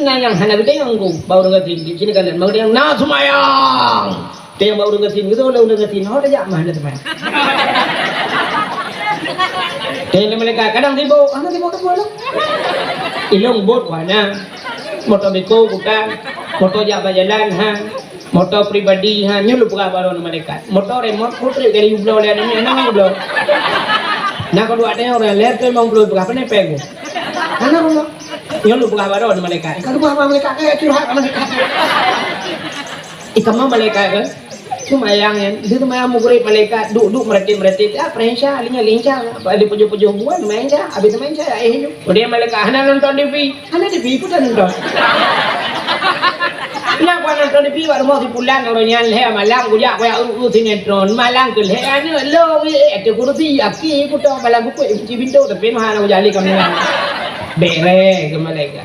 na yang hana gede yang ku bau dengetin di sini kan mau yang na sumayang dia yang bau dengetin gitu udah dengetin oh udah jamah ada teman dia mereka kadang tiba anak tiba ke bola ilong bot mana motor beko bukan motor jalan ha motor pribadi ha nyulu buka baru mereka motor remote putri dari ublo lihat ini anak ublo nah kedua ada orang lihat tuh mau ublo buka apa nih pegu anak ublo nyulu buka baru mereka kalau buka mereka kayak curhat mereka ikan mah mereka kan cuma yang itu mah mugurip mereka duduk meretit ah prensya lincah apa di pojok-pojok buan main aja abis main saya udah mereka anak nonton TV pun nonton nak gua nonton TV baru mau dipulang orangnya leh malang gua ya sinetron malang tu leh anu lo itu guru ti aki puto malang gua cibinto tapi mah nak jali kami bere ke mereka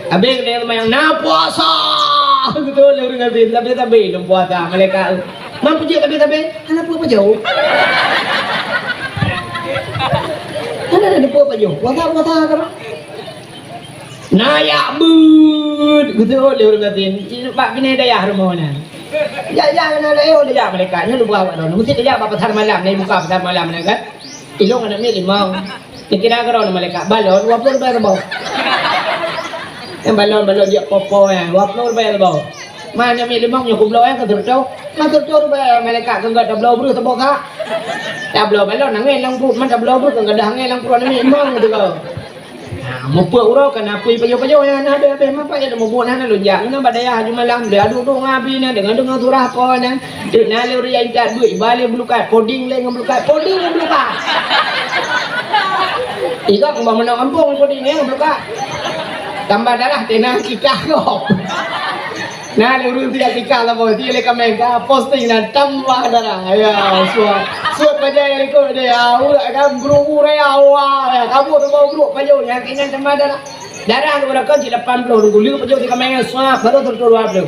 abis dia yang na puasa betul orang ngerti tapi belum puasa mereka mampu je tapi anak apa jauh ada apa jauh puasa kan naya bud betul orang ngerti pak kini daya harmona ya ada udah mereka nya lu buka dong mesti dia apa pasar malam nih buka pasar malam nih kan ilong anak ni limau dikira orang mereka balon 20 rupiah bau yang balon dia popo ya 20 rupiah bau mana mi limau nya kublo ya ketercau rupiah mereka enggak tablo bro tebok kak tablo balon nangin lang put man tablo bro enggak ada hangin lang put ni limau gitu kau mau uro kan apa payo ya ada apa apa ya mau buat hana lu yang na badaya haju malam dia adu ngabi na dengan surah apa na de na le uri yang tak duit balik belukai poding le ngeblukai ika ngomong menang kampung poding ne ngeblukai tambah darah tenang kita kok nah le uri dia kita lah boy dia le kamera posting na tambah darah ya suat pajaya liko dia kan guru ya kamu tu mau guru pajo yang kena tambah darah orang kan 80 gulu pajo di kamera suap baru tertur waplo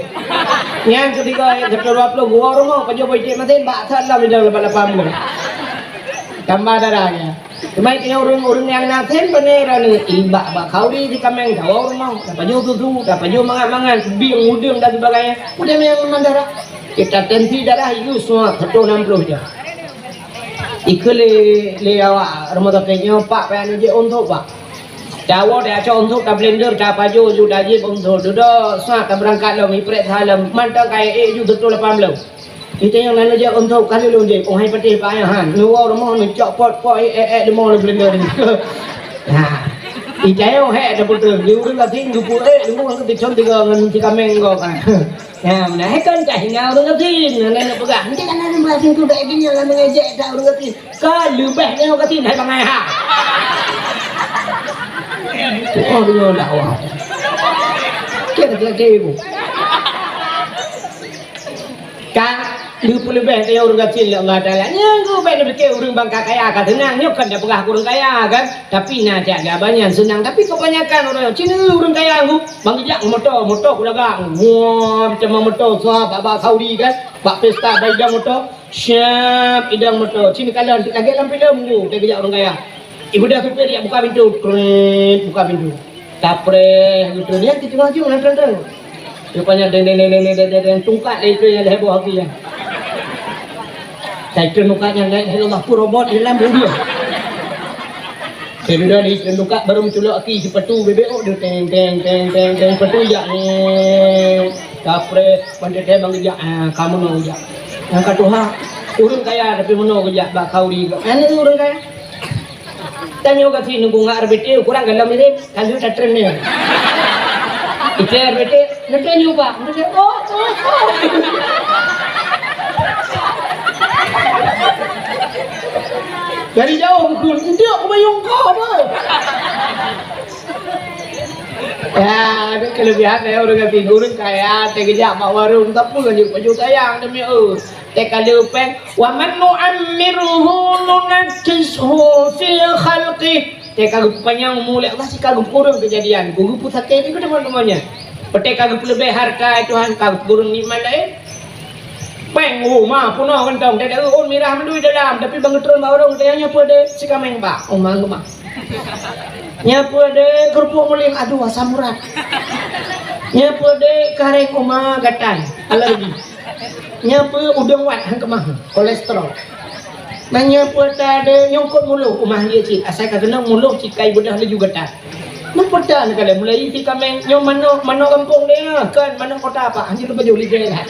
yang ketiga tertur waplo gua rumah pajo boy matin bak than lah bidang lepas 80 tambah darahnya cuma itu orang yang naten beneran ibak kau di kamera kau rumah pajo tu pajo mangan biang udang dan sebagainya udah yang mandara kita tensi darah itu semua tertur 60 je ikut awak rumah tangga pak pengen je untuk pak Jawa dia cakap untuk tak blender tak paju sudah je untuk duduk sah tak berangkat lo mipret halam mantap kayak ju betul 80 itu yang lain je untuk kali lo je penghai peti payah han luar rumah ni cak pot demo lo blender nah ijaya ada betul dia udah tinggi dupu demo kan kecon tiga meng kau kan ya nah kan cah ngau dengan tin nenek pegang nanti kan ada masing tu dah gini lah mengejek tak dengan tin kalau behnya dengan tin hai bangai ha oh dia dakwah kira-kira ibu kan lupa lebih dia orang kecil Allah Taala nyanggu baik lebih orang bangka kaya kan tenang nyok kan dah pegah kurang kaya kan tapi nak jaga banyak senang tapi kebanyakan orang Cina orang kaya aku bang jak motor kulagang wah macam motor sah baba Saudi kan bak pesta dagang motor siap idang motor Cina kalah kaget lampu lembu dia jak orang kaya ibu dah supir dia buka pintu buka pintu tapre gitu dia kita laju nang rupanya deng tungkat itu yang heboh hati ya saya tungkatnya naik hello aku robot dalam mobil saya dah di tungkat baru menculak aki sepetu BBO dia teng petu jak ni kapre pandai dia bang jak kamu mau jak yang kedua urang kaya tapi mono jak bak kauri ini urang kaya tanya kat sini nunggu ngar bete kurang galam ini kalau tak trend ni itu bete nanti nyoba nanti oh dari jauh pun dia kebayang kau apa ya ada kelebihan ya orang kata orang kaya tegak mak warung tak pun lanjut baju sayang demi kalau peng wa man nu'ammiruhu nunajjishu fi khalqi kagum panjang mulai Allah sih kagum kurang kejadian gugu pusat ini kan teman-temannya pete kagum lebih harta Tuhan kagum kurang nikmat lain peng mah puno kentong dia mirah menduit dalam tapi bang getron orang tayangnya pada si kameng ba mang mah nya pada kerupuk muling aduh asam urat Nyapa de kareng oma gatan alergi. Nyapa udang wat hang kemah kolesterol. Menyapa tade nyongkot mulu umah dia cik asal kena mulu cikai bedah le juga tak. Nampak kalau mulai isi kami nyom mano kampung dia kan mano kota apa anjir lupa jauh lihat lah.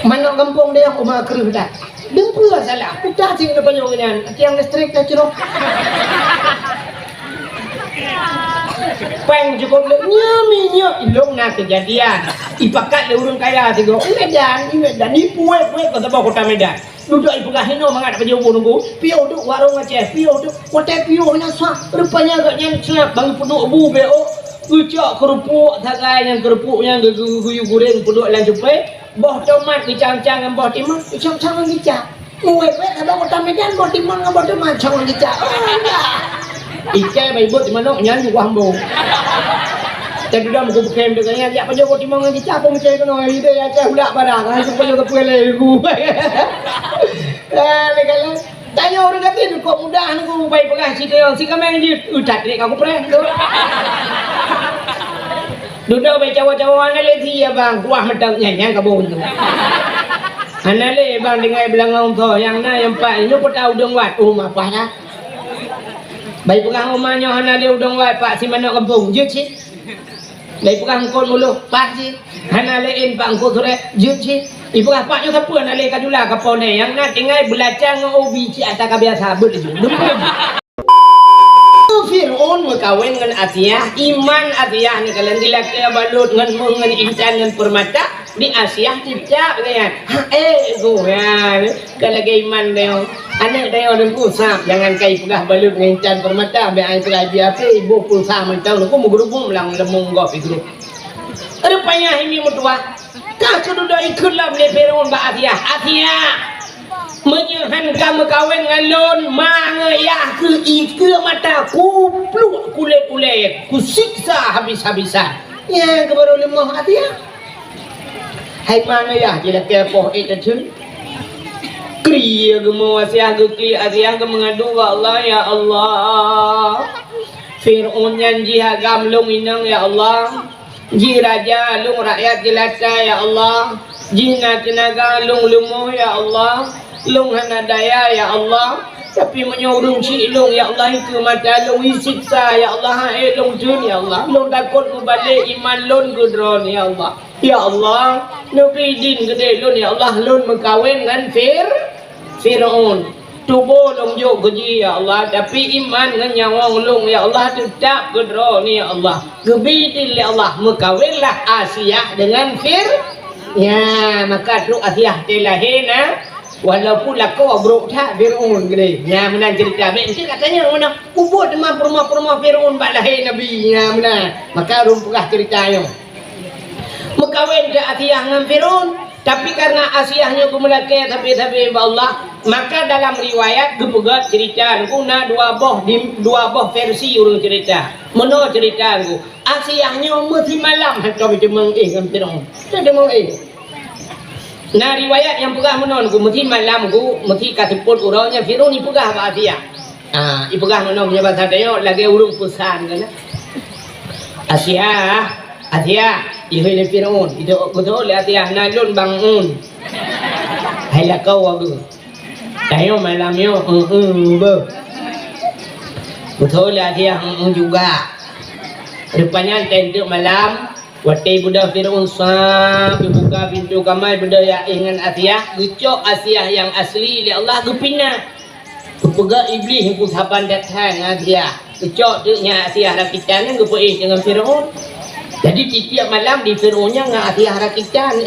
Mano kampung dia umah keruh dah. Dengpu salah. Kita sing lupa jauh kan. Tiang listrik dah curug. Peng cukup le nyaminya ilong na kejadian. Ipakat le urang kaya tigo. Medan nipu kata bawa kota Medan. Duduk ibu kahino mangat apa jauh nunggu. Pio duk warung Aceh. Pio duk kota pio nya sah. Rupanya agaknya celap bang penduk bu beo. Ucak kerupuk tagai yang kerupuknya guyu goreng penduk lan jupai. Boh tomat kicang-cang dengan boh timang. Kicang-cang dengan kicang. Muwek-wek ada kota Medan boh timang dengan boh tomat cang kicang. Ikai bayi buat di mana nyanyi wambo. Jadi dah muka bukan dengan ya penjaga timang lagi capung cai kena ide ya cai udak barang hai supaya kita puele ku. Legal. Tanya orang kata kok mudah aku bayi pegah cerita si kami ni udat ni aku pernah tu. Duduk bayi cawa-cawa ni lagi ya bang kuah medang nyanyi kabun tu. Anale bang dengar belangau tu yang na yang pak ni pun tahu dong wat apa dah. Baik pegang rumahnya hana dia udang wai pak si mana kampung jut si. Baik pegang kon mulu pak si. Hana lein pak ko sore jut si. Ibu paknya siapa nak le kadula kapone yang nak tinggal belajar ngobi si ata biasa ber je. Fir'aun berkawin dengan Asiyah, iman Asiyah ni kalau dilaki balut dengan insan dengan permata di Asiyah tidak kan. Go ya. Kalau iman dia anak dia orang kusap jangan kai pegah balut dengan insan permata be ai pegai biasa ibu pulsa mentau aku menggerubung lang lemung gop itu. Rupanya ini mutua. Kau sudah ikutlah beli Fir'aun ba Asiyah. Menyehan kamu kawin dengan lon mangayah ke ike mata ku pluk kulit-kulit ku siksa habis-habisan ya kebaru lemah hati ya hai mangayah jelah kepoh itu cun kriya gemu asyah geki asyah ke mengadu Allah ya Allah Fir'aun janji hagam lung inang ya Allah ji raja lung rakyat jelata ya Allah ji tenaga lung lumuh ya Allah Long hana daya ya Allah tapi menyorong si long ya Allah itu mata long siksa ya Allah long jun ya Allah long takut balik iman long gudron ya Allah nabi din gede long ya Allah long mengkawin dengan Fir'aun tubuh long jo gaji ya Allah tapi iman dengan nyawang long ya Allah tetap gudron ya Allah gebidin ya Allah mengkawinlah Asiyah dengan ya maka tu Asiyah telahena walaupun lakau bro tak Fir'aun gede ya mana cerita baik mesti katanya mana kubur demam perumah Fir'aun bak lahir nabi ya mana maka rumpah ceritanya mengkawin ke Asiyah dengan Fir'aun tapi karena Asiyahnya kemelaki tapi Allah maka dalam riwayat kepegat cerita kuna dua boh versi urang cerita mana cerita aku Asiyahnya mesti malam hatta berjemang dengan Fir'aun berjemang Nah riwayat yang pegah menon ku mesti malam ku mesti katiput urangnya Fir'aun ni pegah ba Asiyah. Ipegah menon punya bahasa dia lagi urung pusan kan. Asiyah, ihil Fir'aun. Itu betul le Asiyah nalun bangun. Hai la kau aku. Tayo malam yo be. Betul le Asiyah juga. Rupanya tentu malam Waktu budak Fir'aun sampai buka pintu kamar budak yang dengan Asiyah, gucok Asiyah yang asli oleh Allah gepina. Kepegak iblis yang sahabat datang Asiyah. Gucok tu nya Asiyah rakitan yang gepeih dengan Fir'aun. Jadi tiap malam di Fir'aunnya dengan Asiyah rakitan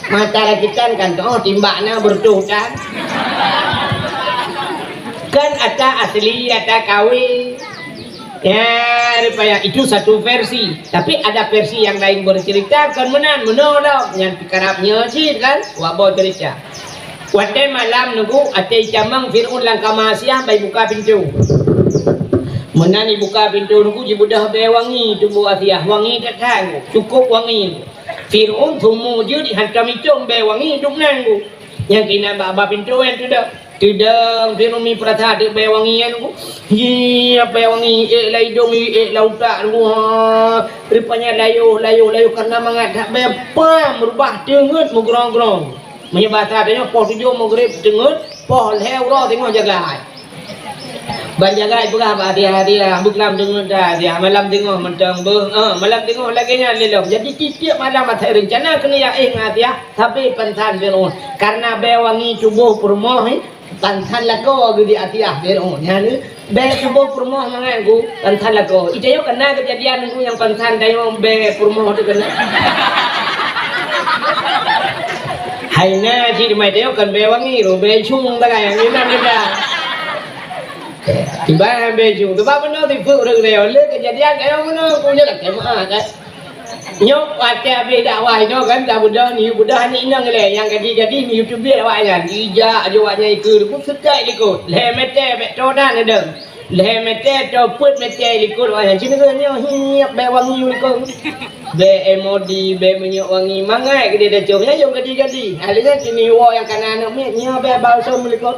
mata rakitan kan timbaknya bertuhan. Kan ada asli, ada kawin. Ya, rupanya itu satu versi. Tapi ada versi yang lain bercerita kan menolak yang pikarapnya sih kan. Wabau cerita. Waktu malam nunggu ate jamang Fir'aun langkah Asiyah bayi buka pintu. Menani buka pintu nunggu jibudah be wangi tubuh Asiyah wangi datang cukup wangi. Fir'aun semua je dihantam itu be wangi hidup nanggu. Yang kena baba pintu yang tu dah. Tidak, firumi perasa di bewangian ku. Hi, bewangi lai dong lauta ku. Rupanya layu karena mengadap bepam berubah dengut mugrong-grong. Menyebata adanya pos 7 maghrib dengut, pos hewro tengok jaga. Banjagai buka apa dia buklam dengut dah dia malam tengok mentang malam tengok lagi nya lelok. Jadi tiap malam ada rencana kena ya ingat ya. Tapi pensan firun karena bewangi tubuh permoh pantan lako di atiah firun ya ni. Be tubuh permoh mangai ku pantan lako. Itu yo kena kejadian ku yang pantan dayo be permoh tu kena. Haina si mai dayo kan bewangi ro be chung ta yang ni nan kita. Tiba ambil jung, sebab mana tipu orang dia, oleh kejadian kayak mana punya tak kemana kan? Nyok ada beda wah itu kan, dah budak ni inang le, yang jadi ni YouTube dia awaknya, ija awaknya ikut, pun setai ikut, lemete betodan ada, lemete toput mete ikut awaknya, cina kan nyo hiap be wangi ikut, be emodi be minyak wangi, mangai kita dah cumnya jom gadi, halnya cini wah yang kanan nyo be bau som ikut.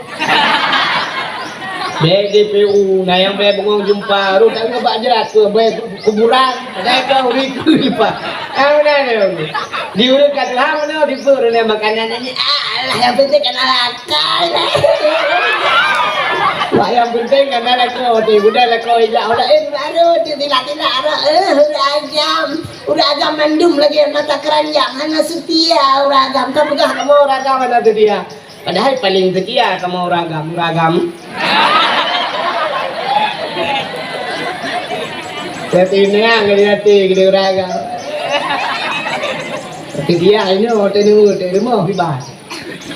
BDPU nah yang be bengong jumpa ru tak ngebak jerat ke be kuburan ada ke uri lipat ana di urut kat hang no di pur ne makanan ni alah yang penting kan akal wah yang penting kan akal di budak akal ija udah baru tidak udah agam mendum lagi mata keranjang hana setia udah agam kamu gah kamu ragam mana tu dia padahal paling setia kamu ragam Setinnya ngeliati gede raga. Tapi dia ini hotel ni mau hibah.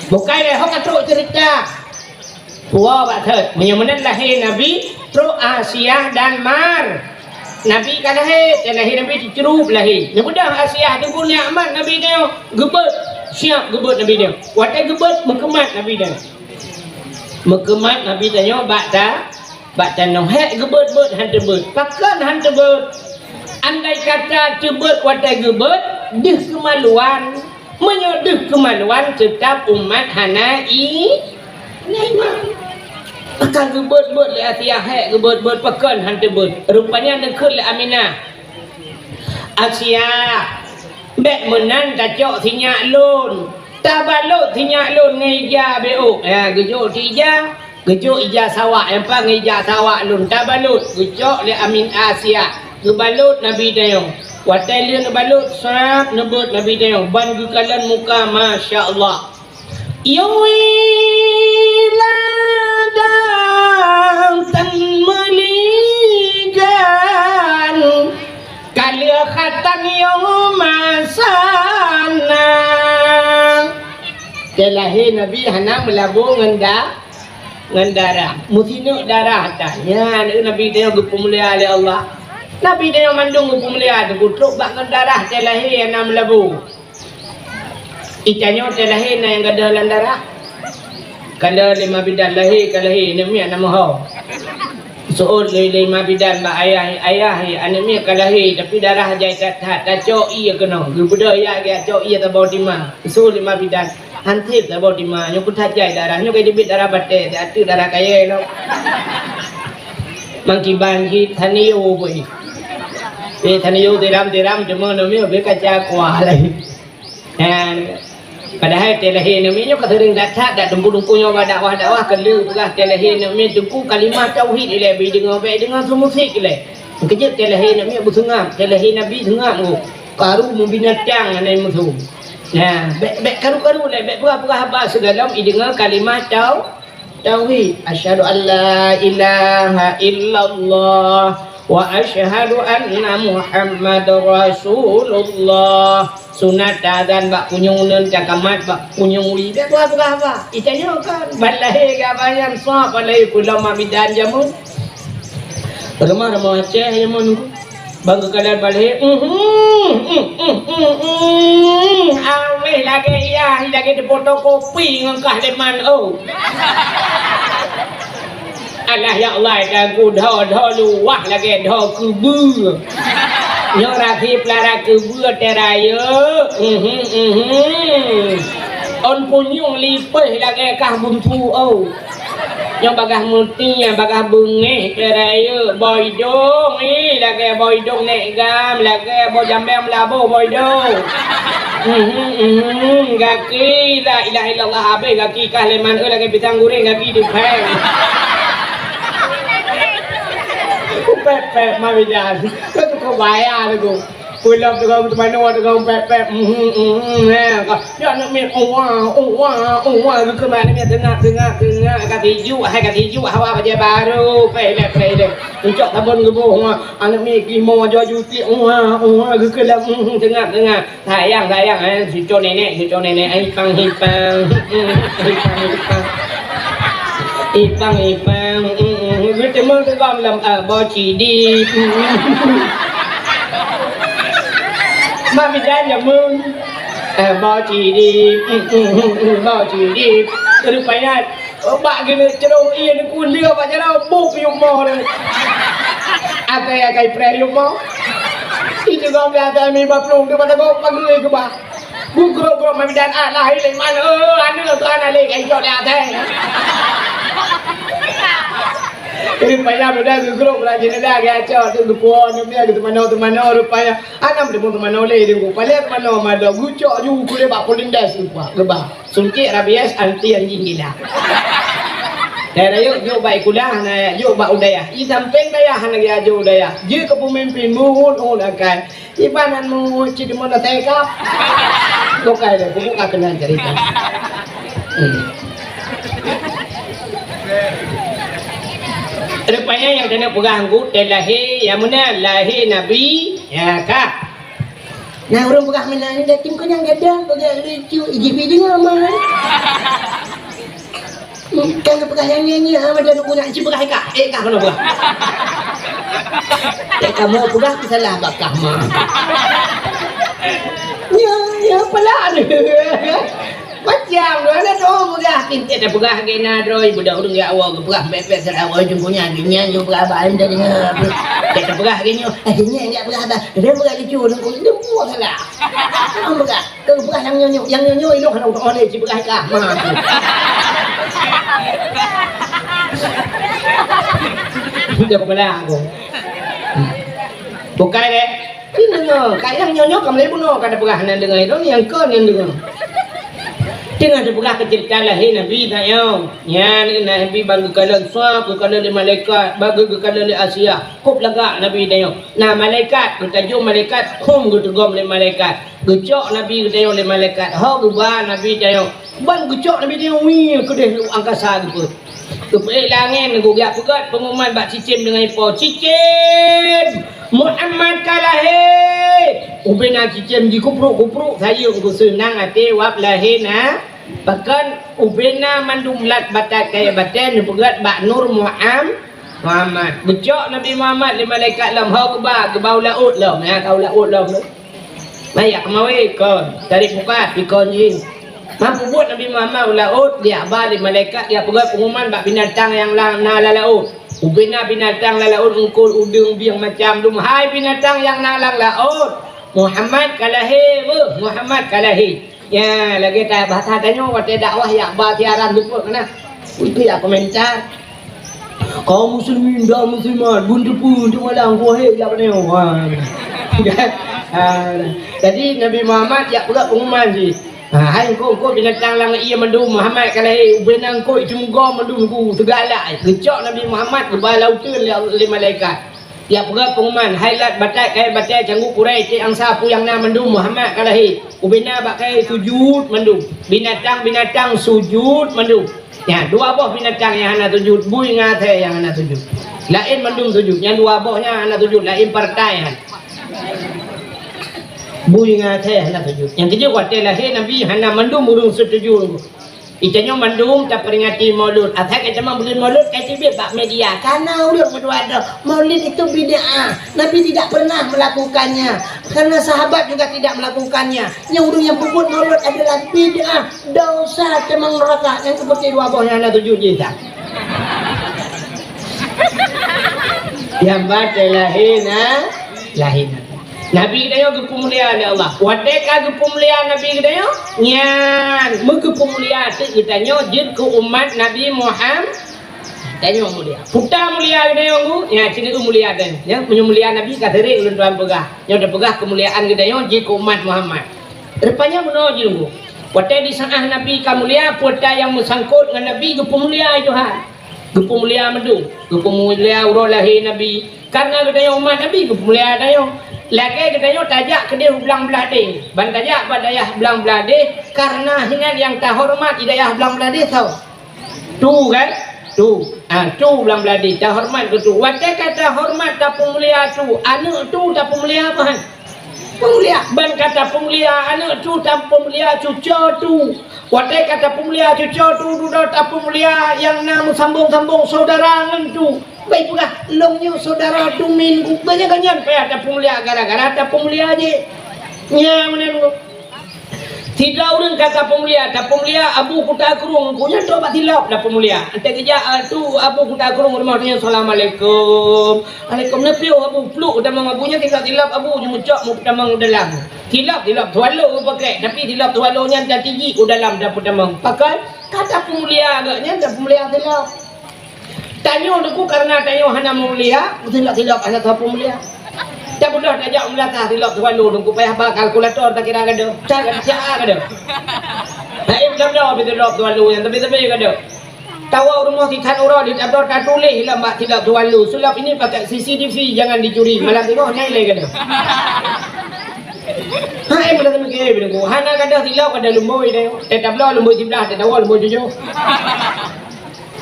Bukan dia hok teruk cerita. Tua batet menyamakan lahir Nabi teruk Asia dan Mar. Nabi kan lahir Nabi dicerup lahir. Yang mudah Asia tunggu nikmat Nabi dia gebet siap gebet Nabi dia. Watai gebet mekemat Nabi dia. Mekemat Nabi tanya Bakta nong hek gebet han tebet pakan han tebet andai kata tebet watai gebet deh kemaluan menyodeh kemaluan tetap umat hanai naiman pakan gebet le atia hek gebet pakan han tebet rupanya nekut le Aminah Asia bet menan kacok sinyak lon tabalot sinyak lon ngeja beo gejo tija Gejok ija sawak yang pang ija sawak lun tabalut gejok le Amin Asia gebalut Nabi dayong watai le gebalut sap nebut Nabi dayong ban gekalan muka masya-Allah yawiladang tan meligan kalia khatang yang masana telahir Nabi hana melabur dengan darah mutinuk darah tanya Nabi dia gupumulia oleh Allah Nabi dia mandung gupumulia gutruk bak dengan darah telahir yang nam labu ikannya telahir yang ada dalam darah kada 5 bidan lahir kalahir ini nama ho soal 5 bidan bak ayah anaknya kalahir tapi darah jai tak cok iya kena budaya dia cok iya tabau timah soal 5 bidan Hantip dah bawa di mana? Nyokut hajai darah, nyokut debit darah batai, ada darah kaya lo. Mangkiban hit thaniyo boy. Thaniyo tiram cuma namanya berkaca kuah lagi. Dan padahal telahir namanya nyokut sering datang, dah dumpu-dumpunya dakwah kelu belah telahir namanya dumpu kalimat tauhid ile, dengan semusik ile. Kejap telahir namanya bersengam, telahir Nabi sengam tu. Karu membinatang anai musuh. Nah, bek karu-karu le bek pura-pura haba sedalam dengar kalimat tauhid asyhadu an la ilaha illallah wa asyhadu anna muhammadar rasulullah sunat dan bak kunyung cakamat bak kunyung wi bek pura-pura haba itanya kan balai gabayan sa balai ulama bidan jamu remah Aceh jamu bangga kadar balik aweh lagi ya lagi di fotokopi ngangkah leman alah ya Allah dagu dah luah lagi dah kubu nyo rafi pelara kubu teraya on punyung lipeh lagi kah buntu Yang bagah muti, yang bagah bungeh keraya boy dong ni lagi boy dong nek gam lagi boy jambem labo boy dong. Gaki la ilaha illallah abe gaki kah leman lagi pisang goreng gaki dipeng. Pep mawidan. Kau bayar tu. Pulang tu kau mana tu kau pep. Ya nak main wah ke mana ni tengah kat hijau hawa baja baru pelek. Uncok tabun gebuh anak ni kimo jo juti wah ke dalam tengah. Sayang situ nenek hipang. Ipang bertemu dengan dalam boci di mami dan jamun boci di rupanya bak gini cerong iya ni kuliah pak jarang buk yung mo ni akai pre yung mo itu kau biasa mi baplung tu pada kau pagi ke bah guru mami dan lah hilai mana anu tu anak lek ai jod atai rupanya muda guru belajar dah gacha tu puan dia gitu mana rupanya anam demu mana le dia paling mana mada gucok ju kule bak polindas lupa gebah sungkit rabies anti anjing gila daerah yuk baik kulah na yuk bak udaya i samping daya lagi aja udaya je ke pemimpin muhun akan ibanan mu cidi mana teka bukan dah buka kena cerita rupanya yang kena pegang lahir yang mana lahir Nabi ya kak nah orang pegang mana ni datim kau yang gadang pegang lucu IGP dengar mana kan pegang yang nyanyi ada nak punya cip pegang kak kak kena pegang kamu pegang salah bakah mah ya pala ni macam tu ada tu pegah kintit dah pegah kena droi budak urang ya awak pegah pepet sel awak jumpunya genya yo pegah bahan dah dengar kita pegah genya enggak pegah dah dia pegah lucu dia buat salah ang pegah kau pegah yang nyonyo elok kena oleh si pegah kah mah dia pegah aku bukan deh ini no kayak nyonyo kamu bunuh kada pegah nan dengar itu yang kau yang dengar dengan sebuah cerita lahir Nabi tayo yan Nabi bagu kalan swab kalan malaikat bagu kalan Asia kop laga Nabi tayo na malaikat kutajo malaikat hum gutugom le malaikat gucok Nabi tayo le malaikat ha guba Nabi tayo ban gucok Nabi tayo wi kedeh angkasa gitu kepe langit gugak pegat pengumuman bak cicim dengan ipo cicim Muhammad kalahir ubena cicim di kupruk saya senang hati wap lahir na bahkan ubena mandumlat batat kaya baten pegat bak nur Muhammad becok Nabi Muhammad di malaikat lam ha gebau laut lam ya kau laut lam mayak mawe kon tarik muka pikon jing mampu buat Nabi Muhammad laut dia balik malaikat dia pegat pengumuman bak binatang yang na laut ubena binatang laut ungkul udung biang macam dum hai binatang yang nalang laut Muhammad kalahir Muhammad kalahir ya lagi tak bahasa tanya waktu dakwah ya bah tiaran lupa kena itu ya komentar kaum muslimin dan muslimat buntu pun malang kuahir ya benar jadi Nabi Muhammad ya pula pengumuman sih hai kau binatang lang ia mendum Muhammad kalahir benang kau itu muga mendum ku segala kecok Nabi Muhammad ke balautan oleh malaikat ya pula pengumuman highlight batai kai batai canggu kurai cik angsa pu yang na mendum Muhammad kalahir ubena bakai sujud mendum binatang sujud mendum ya dua buah binatang yang ana sujud bui ngate yang ana sujud lain mendum sujud yang dua buahnya ana sujud lain partai bui ngate ana sujud yang ketiga waktu lahir Nabi hana mendum urung sujud itanya mandum tak peringati maulud. Atak kita mah bulan maulud kasih bak media. Karena ulun berdua ada maulid itu bid'ah. Nabi tidak pernah melakukannya. Karena sahabat juga tidak melakukannya. Yang urung yang berbuat maulud adalah bid'ah, dosa cemang neraka yang seperti dua buahnya anak 7 juta. Yang baca lahina. Nabi kita yo kemuliaan oleh Allah. Wadeka kemuliaan Nabi kita yo nyan, kemuliaan tu kita nyo jid ke umat Nabi Muhammad Tanya mulia. Puta mulia gede yang ya sini tu mulia dan ya punya mulia Nabi kateri ulun tuan pegah. Yang udah pegah kemuliaan gede yang jika umat Muhammad. Rupanya benar jiru. Puta di sana Nabi kamulia puta yang bersangkut dengan Nabi gepu mulia Tuhan. Gepu mulia madu, gepu mulia urut lahir Nabi. Karena gede yang umat Nabi gepu mulia ada yang. Lagi gede yang tajak ke dia belang belade. Ban tajak badayah belang belade karena hingan yang tak hormat idayah belang belade tahu. Tu kan? Tu belang beladi tak hormat ke tu. Watai kata hormat tak pemulia tu. Anak tu tak pemulia apa? Pemulia. Ban kata pemulia anak tu tak pemulia cucu tu. Watai kata pemulia cucu tu sudah tak pemulia yang nama sambung-sambung saudara ngan tu. Baik pula longnya saudara tu min banyak-banyak payah tak pemulia gara-gara tak pemulia aje. Nya mana lu? Tidak orang kata pemulia, tak pemulia Abu Kuta Kurung punya coba tilap dah pemulia. Ante kerja tu Abu Kuta Kurung rumahnya Assalamualaikum. Alaikum nabi Abu peluk dah mengabunya tilap Abu jemucak mu pedamang dalam. Tilap tualo pakai tapi tilap tualonya dah tinggi ke dalam dah pedamang. Pakai kata pemulia agaknya dah pemulia tilap. Tanya aku karena tanya hana mulia, tilap hana tak pemulia. Tak boleh tajak melakah tilap tuan lu nunggu payah bak kalkulator tak kira kada. Cak kada. Hai benar betul tuan lu yang tapi kada. Tawa rumah titan orang di tabor tak tulis hilang mak tilap tuan lu. Sulap ini pakai CCTV jangan dicuri. Malam tengok nyai lagi kada. Hai benar ke benar. Hana kada tilap kada lumboi dah. Tak boleh lumboi sebelah, tak tahu lumboi jauh.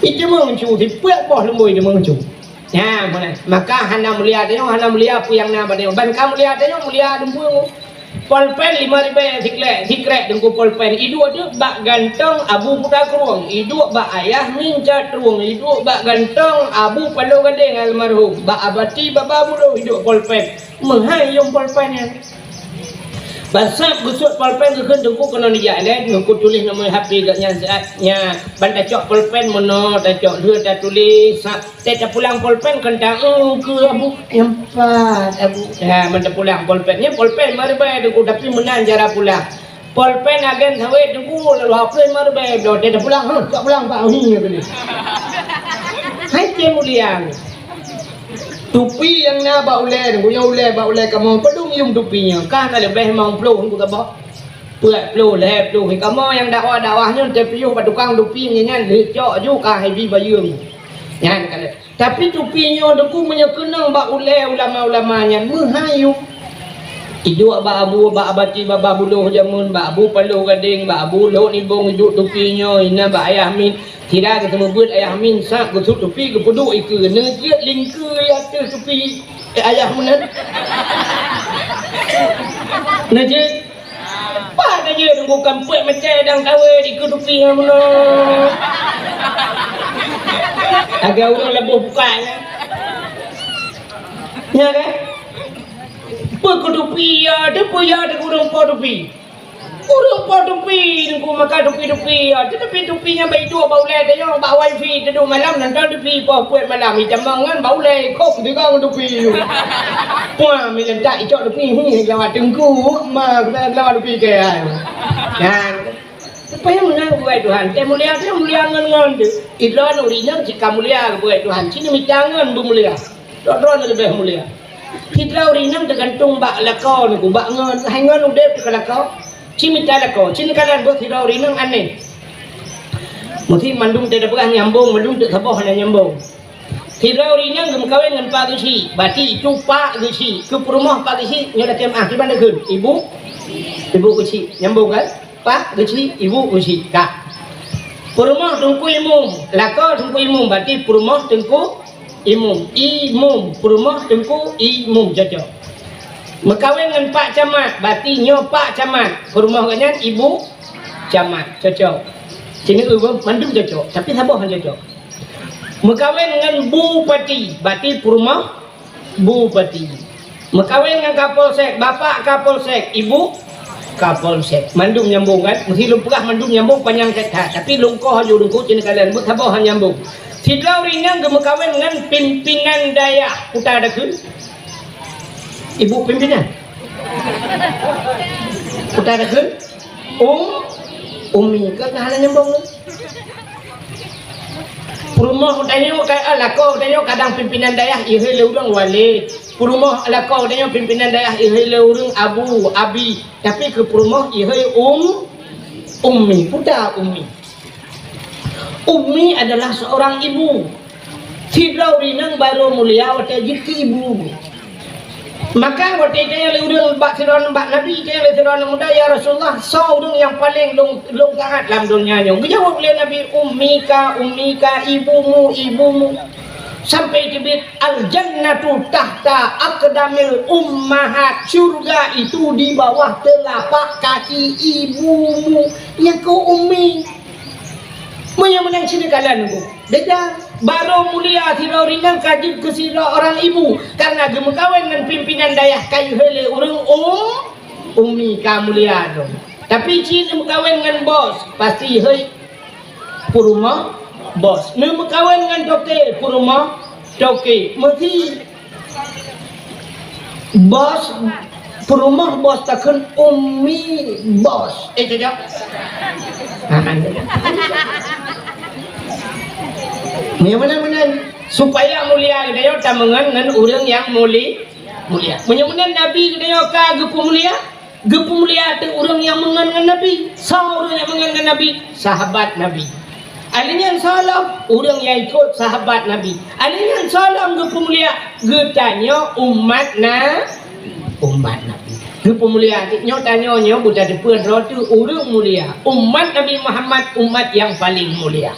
Itu menguncu tiap boh lumboi dia menguncu. Ya, mana? Maka hana mulia tanya, hana mulia apa yang nama dia? Ban kamu mulia tanya, mulia dempu. Polpen 5,000 tikrek dengku polpen. Idu ada bak ganteng Abu Kuta Kurung. Idu bak ayah min catrung. Idu bak ganteng Abu Palu Gading almarhum. Bak abati baba bulu idu polpen. Menghayung polpennya. Basap gusut polpen ke dengku kena dia le dengku tulis nombor HP gatnya saatnya ban tacok polpen mono tacok dua tak tulis tak pulang polpen kentang ke Abu empat Abu ya menda pulang polpennya polpen marbai dengku tapi menang cara pulang polpen agen sawe dengku lalu HP marbai do tak pulang tak pulang Pak ni ni hai mulia tupi yang na ba ule punya ule ba ule kamu pedung yung tupinya kan lebih mau pelu aku tak bah puat pelu leh pelu kamu yang dakwahnya tepiu ba tukang tupi nyan lecok juga hai bi bayung nyan kan tapi tupinya deku menyekenang ba ule ulama-ulamanya menghayuk idu ba abu ba abati baba buluh jamun ba abu Palu Gading ba abu lo ni bong hidup tupinya ina ba ayah min tidak ketemu buat ayah min sak gusut tupi ke peduk iku negiat lingku ya tu tupi ayah mana neje pa neje tunggu kampung macam dang tawe di ke tupi mana agak orang lebuh bukan ya kan pe ke tupi ya de kurang po tupi urut po tupi dengku maka tupi tapi tupinya baik dua bau le dia bau wifi tu malam nanti tupi po puat malam jamang kan bau le kok juga tupi puah milen tak icok tupi lawat dengku mak lawat tupi ke kan supaya menang buat Tuhan mulia ngan idron original jika mulia buat Tuhan sini mitangan bu mulia dron lebih mulia hidra original tergantung bak lakau niku bak ngan hangan udah ke lakau cimi talako cini kalan buat hidra original aneh mesti mandung tidak pernah nyambung mandung tak sabah hanya nyambung hidra original gem kawin dengan Pak Gisi berarti itu Pak Gisi ke rumah Pak Gisi nyoda tiap di mana ke ibu Gisi nyambung kan Pak Gisi ibu Gisi kak rumah tengku imum lakau tengku imum berarti rumah tengku imum rumah tengku imum jajah Mekawin dengan Pak Camat, berarti nyo Pak Camat. Rumah kanyan Ibu Camat, cocok. Sini mandum cocok, tapi sabah cocok. Mekawin dengan Bupati, berarti rumah Bupati. Mekawin dengan Kapolsek, Bapak Kapolsek, Ibu Kapolsek. Mandum nyambung kan? Mesti lumpah mandum nyambung panjang kata, tapi lungkoh aja lungkoh sini kalian buat sabah nyambung. Sidlau ringan gemekawin dengan pimpinan daya Kuta Dakun. Ibu pimpinan Kuta Dakun Umi ke kahanan nyambung Purumah tanya lako tanya kadang pimpinan daerah ihai urang wali. Purumah lako tanya pimpinan daerah ihai urang abu abi. Tapi ke purumah ihai ummi, putra ummi. Ummi adalah seorang ibu. Tidak rinang baru mulia waktu jadi ibu. Maka waktu itu yang urang bak siron bak Nabi yang siron muda ya Rasulullah seorang yang paling long sangat dalam dunia ni. Jawab oleh Nabi ummika ibumu sampai disebut al jannatu tahta aqdamil ummahat, surga itu di bawah telapak kaki ibumu. Yang kau ummi menang sini kalian tu. Dah baru mulia tidak ringan kajib ke sila orang ibu karena gemekawin dengan pimpinan dayah kayu hele orang ummi ka mulia tu. Tapi cina mekawin dengan bos pasti hei purumah bos. Ni mekawin dengan toke purumah toke. Mesti bos purumah bos takkan ummi bos. Cocok. Menang supaya mulia kita tamangan dengan orang yang mulia. Menang Nabi kita ka gepu mulia tu orang yang mengan Nabi. Orang yang mengan Nabi sahabat Nabi. Alinya salam orang yang ikut sahabat Nabi. Alinya salam gepu mulia getanya umat Nabi. Gepu mulia nyo tanya budak depan rotu orang mulia. Umat Nabi Muhammad umat yang paling mulia.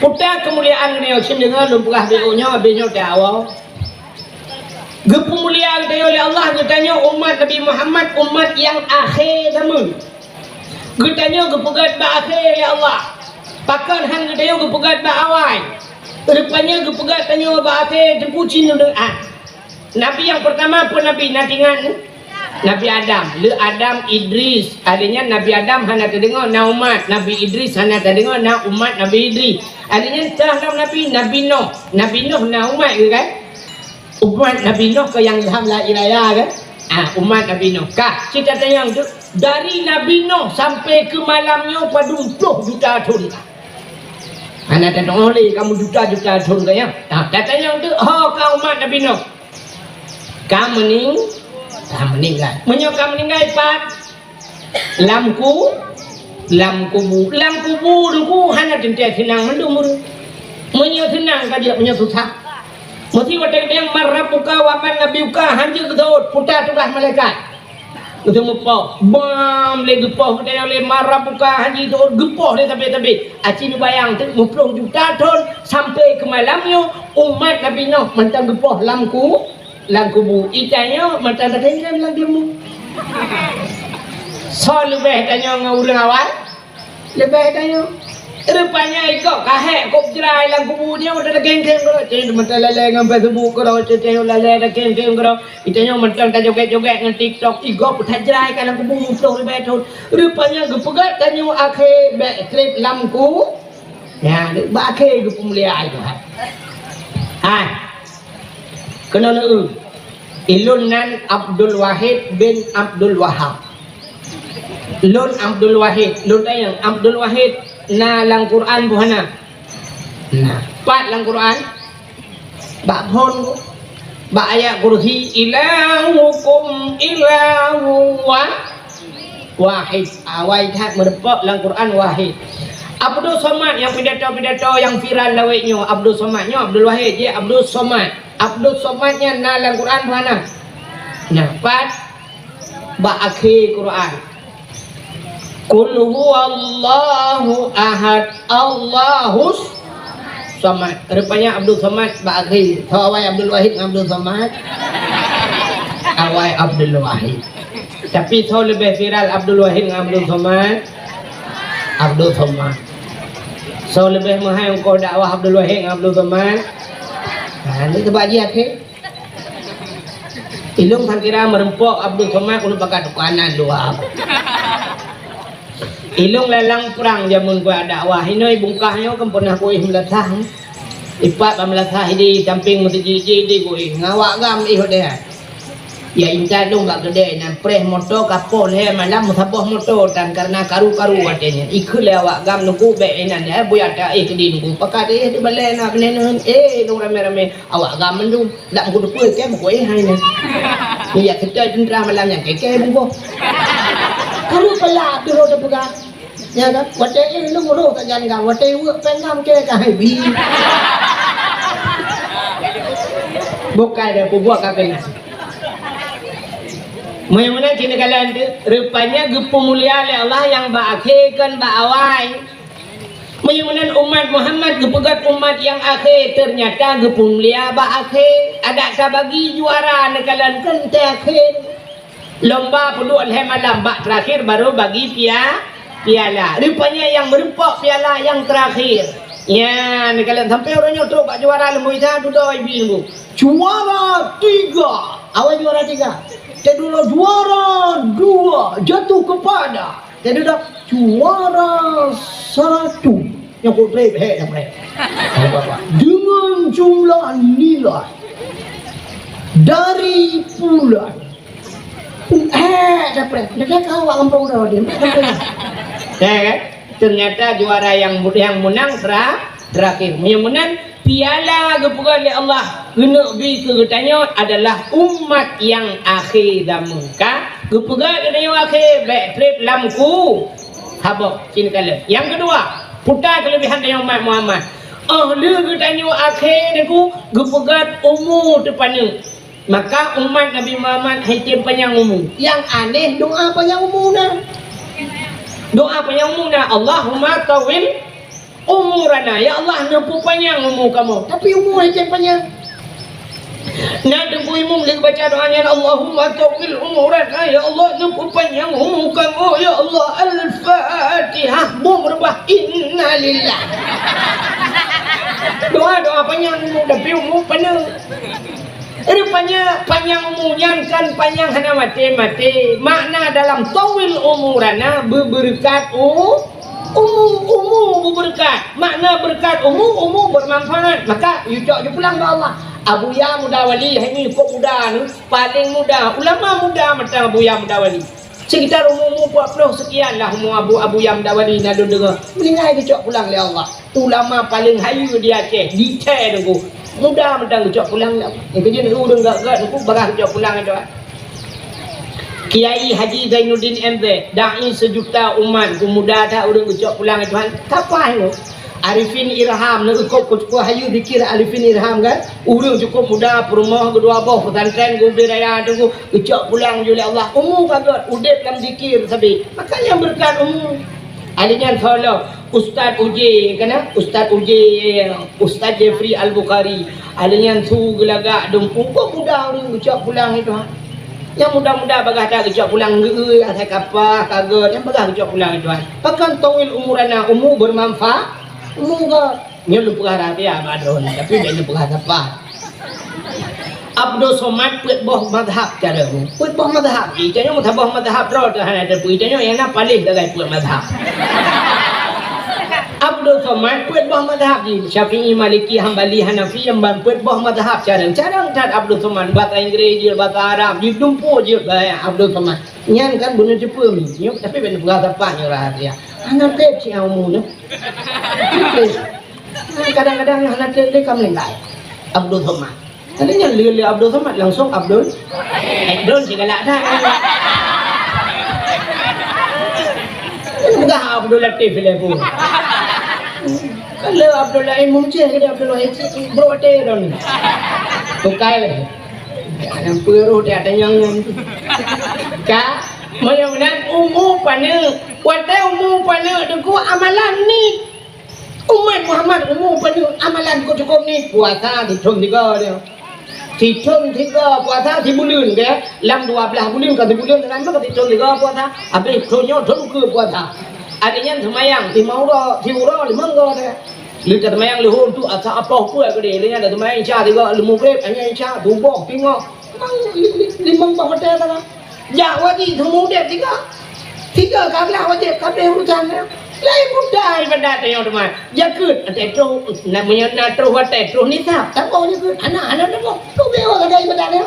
Putar kemuliaan ni osim dengan lumpurah beonya benyo dawa. Gepemuliaan dia oleh Allah katanya umat Nabi Muhammad umat yang akhir zaman. Katanya gepegat ba akhir oleh Allah. Pakan hang dia gepegat ba awal. Rupanya gepegat tanya ba akhir tempucin doa. Nabi yang pertama pun Nabi natingan Nabi Adam, Adam Idris. Adanya Nabi Adam hana terdengar na umat, Nabi Idris hana terdengar na umat Nabi Idris. Adanya setelah Nabi Nuh na umat ke kan? Umat Nabi Nuh ke yang dalam la ilaha kan? Umat Nabi Nuh. Kah, cerita yang tu dari Nabi Nuh sampai ke malamnya pada 20 juta tahun. Hana terdengar oleh kamu juta-juta tahun kan ya? Kata yang tu, kau umat Nabi Nuh. Kamu meninggal. Menyokam meninggal Pak. Lam kubu dulu hanya tentu senang mendumur. Menyo senang kadia menyo susah. Mesti wadah yang marah buka wapan Nabi buka hancur kedot putar tulah malaikat. Ketemu poh bam le gepoh dia le marah buka hancur kedot gepoh dia tapi acin bayang tu 20 juta tahun sampai ke malamnya umat Nabi Nuh mentang gepoh lam kubu itanya mata terkengkam lang demu. So lebih tanya ngurang awal. Lebih tanya. Rupanya ikut kahek kop jerai lang kubu dia mata terkengkam kau. Cing mata lelai ngam Facebook kau, cing lelai terkengkam kau. Itanya mata tak joget-joget dengan TikTok igop putar jerai lang kubu musuh lebih tahun. Rupanya gepegat tanya akhir trip lamku. Ya, akhir gepemulia itu. Kena Ilunan Abdul Wahid bin Abdul Wahab. Lun Abdul Wahid. Lun tayang Abdul Wahid na lang Quran buhana. Nah, pat lang Quran. Bak hon bak ayat kursi ilahukum ilahu wahid. Awai tak merepok lang Quran wahid. Abdul Somad yang pidato-pidato yang viral laweknya Abdul Somadnya Abdul Wahid je Abdul Somad. Abdul Somadnya dalam Quran mana? Dapat akhir Quran. Qul huwallahu ahad Allahus Somad. Rupanya Abdul Somad akhir. Awai Abdul Wahid Abdul Somad. Awai Abdul Wahid. Tapi so lebih viral Abdul Wahid Abdul Somad. Abdul Somad. So lebih mahal kau dakwah Abdul Wahid Abdul Somad. Ini sebab dia ke ilung kira merempok Abdul Somad kalau pakai dukanan dua. Ilung lelang perang jamun gua dakwah ini bungkahnya kan pernah kuih melatah. Ipat melatah di samping masjid di kuih ngawak gam ihok dia. Ya intan dong gak gede na preh motor kapol he malam musabah motor dan karena karu-karu adanya ikut lewat gam nunggu be enan ya boy ada kedin ku pakai di balai na benen dong rame-rame awak gam mendung dak ku depu ke mo hai na ya kita jendra malam yang keke bungko karu pala tu ro depu ga ya dah wate lu ngoro tak jan ga wate u pengam ke ka hai bi bukan ada buat kakek Mudah-mudahan cina kalian rupanya gepemulia oleh Allah yang berakhirkan berawai. Mudah-mudahan umat Muhammad gepegat umat yang akhir ternyata gepemulia berakhir. Ada bagi juara kalian kan terakhir. Lomba perlu oleh malam bak terakhir baru bagi piala. Rupanya yang merempak piala yang terakhir. Ya, kalian sampai orangnya terus bak juara lembu itu duduk ibu. Juara 3. Awal juara 3. Kedua juara 2 jatuh kepada kedua juara 1 yang kau play dengan jumlah nilai dari bulan dapat kau kampung dah dia kan ternyata juara yang menang terakhir yang menang piala gepukan oleh Allah kena bi kegetanya adalah umat yang akhir damuka gepukan yang akhir baik trip lamku habaq cina kala yang kedua putar kelebihan dari umat Muhammad ahli gegetanya akhir aku gepukan umur depannya maka umat Nabi Muhammad hitam panjang umur yang aneh doa panjang umurnya Allahumma tawil umurana ya Allah nampu panjang umur kamu tapi umur aja panjang nak nampu umur lagi baca doanya Allahumma tawil umurana ya Allah nampu panjang umur kamu ya Allah al-fatihah berubah inna lillah doa panjang umur tapi umur panjang rupanya panjang umurnya kan panjang hana mati makna dalam tawil umurana berberkat umum berkat makna berkat umum bermanfaat maka you pulang ke Allah Abuya Mudawali ini kok muda ni paling muda ulama muda macam Abuya Mudawali sekitar umur 40 sekian lah umur Abuya Mudawali nak dengar meninggal dia pulang le Allah tu ulama paling hayu di Aceh di Aceh tu muda macam dia pulang le Allah kerja ni urang gak tu barang dia pulang tu Kiai Haji Zainuddin MZ dai sejuta umat pemuda dah urang ucap pulang Tuhan kapai lo Arifin Irham nak cukup hayu dikira Arifin Irham kan urang cukup muda perumah kedua bawah pesantren gumpi raya tu ucap pulang oleh Allah umum kagat udep dalam zikir sabi maka yang berkat umum alinya follow Ustaz Uji kana Ustaz Jeffrey Al-Bukhari alinya su gelagak dengku kok muda urang ucap pulang itu yang muda-muda bagah tak kejap pulang asal kapah kaget yang bagah kejap pulang tuan pakan tawil umurana umur bermanfaat umur ke ni lupa rahsia badron tapi dia lupa apa Abdul Somad put boh madhab cara put boh madhab ijanya madhab madhab ro dah ada put ijanya yang nak paling dah put madhab Abdul Somad put boh madhab ni Syafi'i Maliki Hambali Hanafi yang put boh madhab cara tak Abdul Somad bahasa Inggeris je bahasa Arab di dumpu je Abdul Somad nyan kan bunuh Jepun ni tapi ben bahasa apa ni rahsia anak teh cia umur ni kadang-kadang anak teh kamu lengai Abdul Somad tadinya lili Abdul Somad langsung Abdul segala dah enggak Abdul Latif lepo kalau Abdul Latif mungkin dia Abdul Latif brote don tukai le yang peruh dia ada yang ka mudah-mudahan umur pana wate umur pana deku amalan ni umat Muhammad umur pana amalan ko cukup ni puasa dihitung 3 dia dihitung 3 puasa sebulan ke lam 12 bulan ke sebulan dengan maka dihitung 3 puasa habis tonyo ke puasa adanya semayang di maura limang dia lihat semayang lehur tu asa apa ke dia dengan ada semayang isya 3 lemughrib hanya isya dubok tengok limang hotel dah ya wajib semua dia 3 kablah wajib kablah urusan lain mudah daripada tengok teman jakut tetro namanya natro hotel terus ni tak boleh jakut anak-anak tu bewa ada daripada dia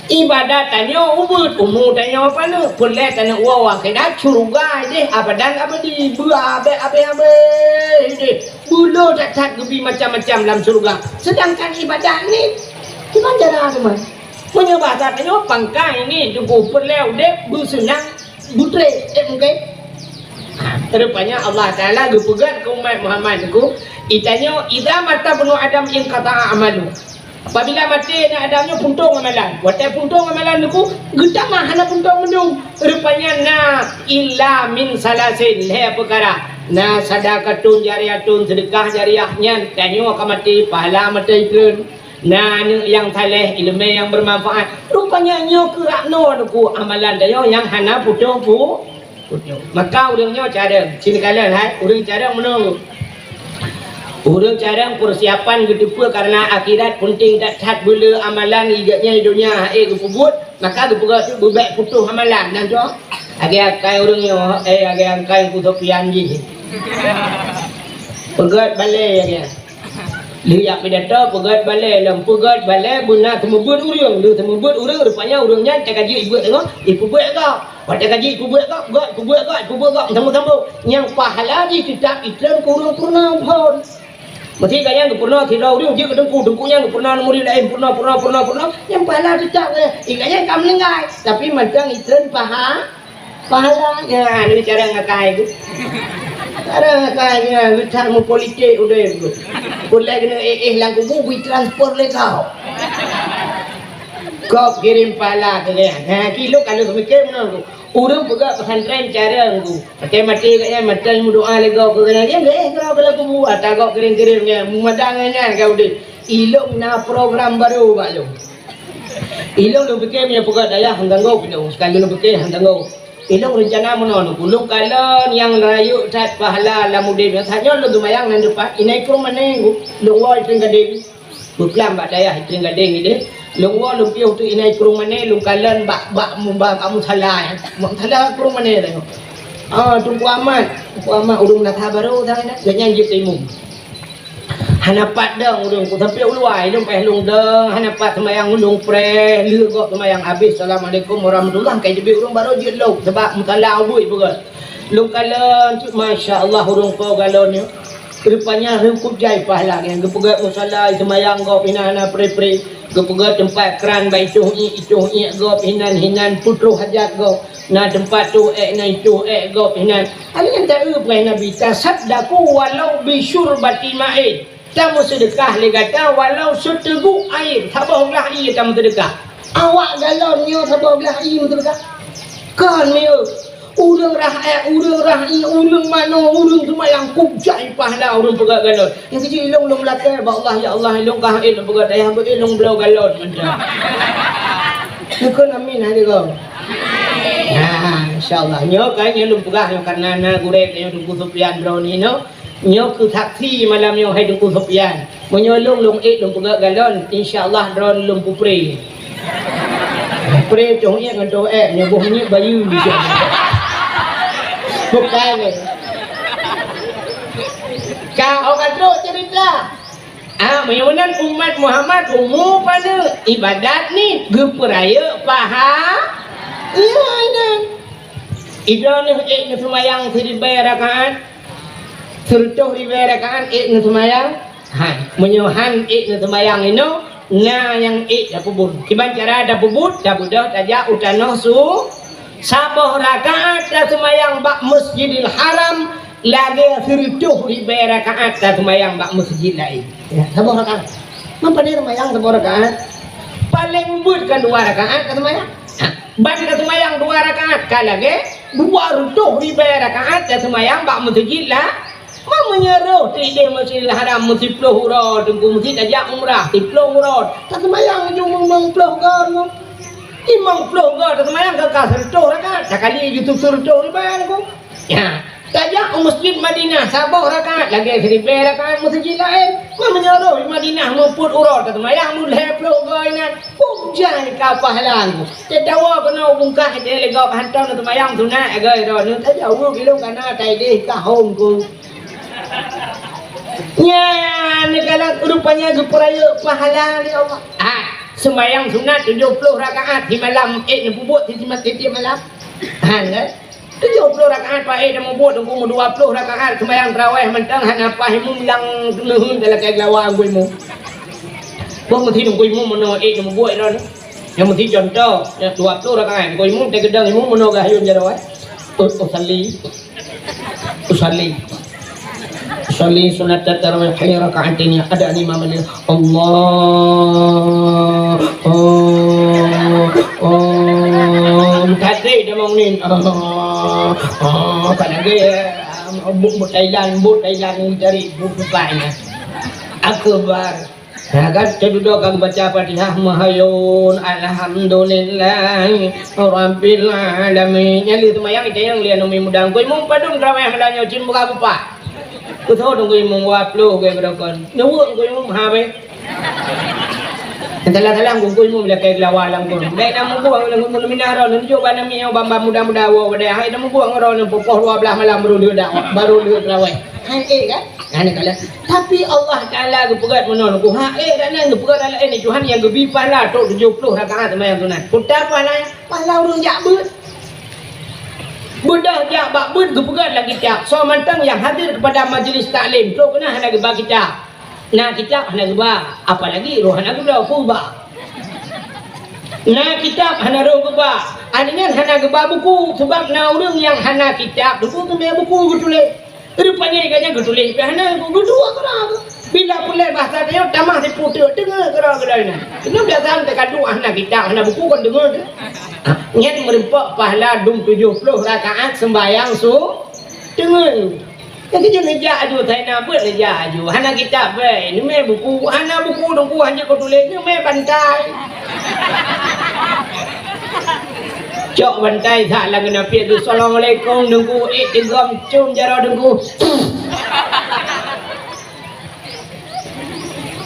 ibadat tanya ubud umur tanya apa lu boleh tanya wawa kena curugai deh abadan apa di buah abe deh bulu tak gebi macam-macam dalam surga sedangkan ibadat ni gimana cara teman menyebab tanya pangkai ni cukup perlu deh busenang butre mungkin terupanya Allah Ta'ala gupegat ke umat Muhammad ku itanya idza mata bunu adam in qata'a amalu apabila mati nak adamnya puntung amalan watai puntung amalan ku gedang hana puntung mendung rupanya na illa min salasin le perkara na sadaqatun jariyatun sedekah jariyahnya tanya akan mati pahala mati turun nah yang saleh ilmu yang bermanfaat rupanya nyo kerakno ku amalan dia yang hana puntung maka urangnya cara sini kalian hai urang cara menunggu urang cara persiapan gedepa karena akhirat penting tak cat bela amalan igatnya dunia gebut maka gebuka tu bebek putuh amalan dan tu agak kai urangnya agak kai kutopian ji pegat balai agak lihat pidato pegat balai lampu pegat balai buna temubut urang lu temubut urang rupanya urangnya tak kaji ibu tengok ibu buat kau pada kaji ibu buat kau god sambung yang pahala di kitab Islam kurang pernah pun mesti kaya nggak pernah tidak udah dia dengkunya nggak pernah murid lain pernah yang pahala tidak ikanya kamu lengai tapi macam Islam pahalanya ini cara ngakai itu cara ngakainya kita mau politik udah itu boleh kena langku buku transport le kau kirim pahala ke dia kilo kalau mikir mana urang juga pesantren cara aku mati kaya macam doa le kau kena dia kau kalau aku buat tak kau kirim-kirimnya madangnya kau deh ilok na program baru maklum ilok lu fikir punya pegawai daya handang kau pindah sekali lu fikir handang kau ilok rencana menon kulung kalon yang rayu tat pahala la mude biasanya lu dumayang nan depan inai kurang mana lu woi tinggadeng buklam bak daya tinggadeng ide lungwa lumpiu tu inai kurung mana lung kalan bak kamu salah kurung mana tengok tunggu amat urung nak baru dah nak jangan jip timum hanapat dong urung ku tapi uluai dong peh lung dong hanapat semayang ulung pre lur kok semayang habis assalamualaikum warahmatullahi kai jebi urung baru je lok sebab mutala ubui begat lung kalan masya-Allah urung po galon ni rupanya rukuk jai pahala yang gepegat musalla semayang kau pinana pre gepegat tempat keran bai itu go hinan putru hajat go na tempat tu na itu go hinan ali yang tak upai nabi tasaddaku walau bi syurbati ma'in kamu sedekah le kata walau setegu air sabahlah ia kamu sedekah awak galon nyo sabahlah ia sedekah kan nyo urang rahai urang mano urang semua yang kubjai pahala urang pegat galon yang kecil ilong belakang Allah ya Allah ilong kah ilong pegat daya ilong belau galon macam nak amin hari kau insyaallah nyo kan ilong pegat karena na gurek yang Tungku Sofian brownie no nyo ke taksi malam nyo hai Tungku Sofian menyolong long long pegat galon insyaallah drone long pupre pre chong yang ngado nyoboh ni bayu di bukan ni kau kata cerita menyunan umat Muhammad umum pada ibadat ni geperaya iya ada idon ni semayang seribu rakaat sertuh ribu rakaat ni semayang menyuhan ni semayang ini nah yang dapubur kiban cara dapubur dapudah tajak utanoh sabah rakaat dah semayang bak Masjidil Haram lagi 1000 rakaat dah semayang bak masjid lain sabah rakaat mampu dia semayang sabah rakaat paling but kan 2 rakaat dah semayang ban dah semayang 2 rakaat kan lagi 200 rakaat dah semayang bak masjid lah menyeruh tidak Masjidil Haram mesti 10 urut tunggu masjid ajak umrah 10 urut tak semayang cuma 10 kan imam flow gak semayang kakak serto rakaat sekali YouTube serto riban aku ya tajak masjid Madinah sabah rakaat lagi 1000 rakaat masjid lain menyeruh di Madinah mumput urut semayang mulai flow gak ingat hujan ka pahalang tedawa kena bungkah dia lega hantar semayang sunat agak ro tajak uru kilo kana tai deh ka home ku nya ni kalau rupanya geperaya pahala ni Allah sembahyang sunat 70 rakaat di malam nak buat di malam. Han kan? 70 rakaat Pak dah buat tunggu 20 rakaat sembahyang tarawih mentang han apa himu yang nuhun dalam kegelawan gue mu. Bang mesti tunggu imu mono nak buat dah. Yang mesti contoh 20 rakaat gue mu tak gedang imu mono gayun jarawai. Usalli sunat tarawih hayya rakaatin ada imam Allah tadi dia mau nin kan lagi but Thailand cari buku banyak akbar Agak cedok kang baca Fatihah mahayun alhamdulillah rabbil alamin nyali tu mayang itu yang lian umi mudang koi mung padung ramai medanyo cin buka bupa ku tho dong koi mung waplo koi berokon nuwun koi mung habe Entah-entah kung koi mung lekay glawalang ko dai na mung buang lang mung minaro nan jo ba na miyaw bamba muda-muda wo dai hay na mung buang ro nan popoh 12 malam baru dia rawai hai kan Hani kala tapi Allah Taala gepegat menon ku ha dan gepegat ala ini Tuhan yang gebi pala tok 70 rakaat sembahyang sunat. Kuda pala pala urang jak beut. Budah jak bak beut gepegat lagi kitab. So mantang yang hadir kepada majlis taklim tok kena hana geba kitab. Nah kitab hana geba apalagi roh hana geba fuba. Nah kitab hana roh geba. Adingan hana geba buku sebab na urang yang hana kitab buku buku tulis. Rupanya ikannya getulis kerana gedua kerana bila pulai bahasa dia tamah di putih dengar kerana ini biasa dekat dua anak kita anak buku kan dengar nyat merempak pahala 70 rakaat sembahyang dengar jadi jangan jaju saya nak buat jaju anak kita ini me buku anak buku dongku hanya getulis ni me bantai Cok bantai tak lagi nabi tu Assalamualaikum dengku tegam cum jara dengku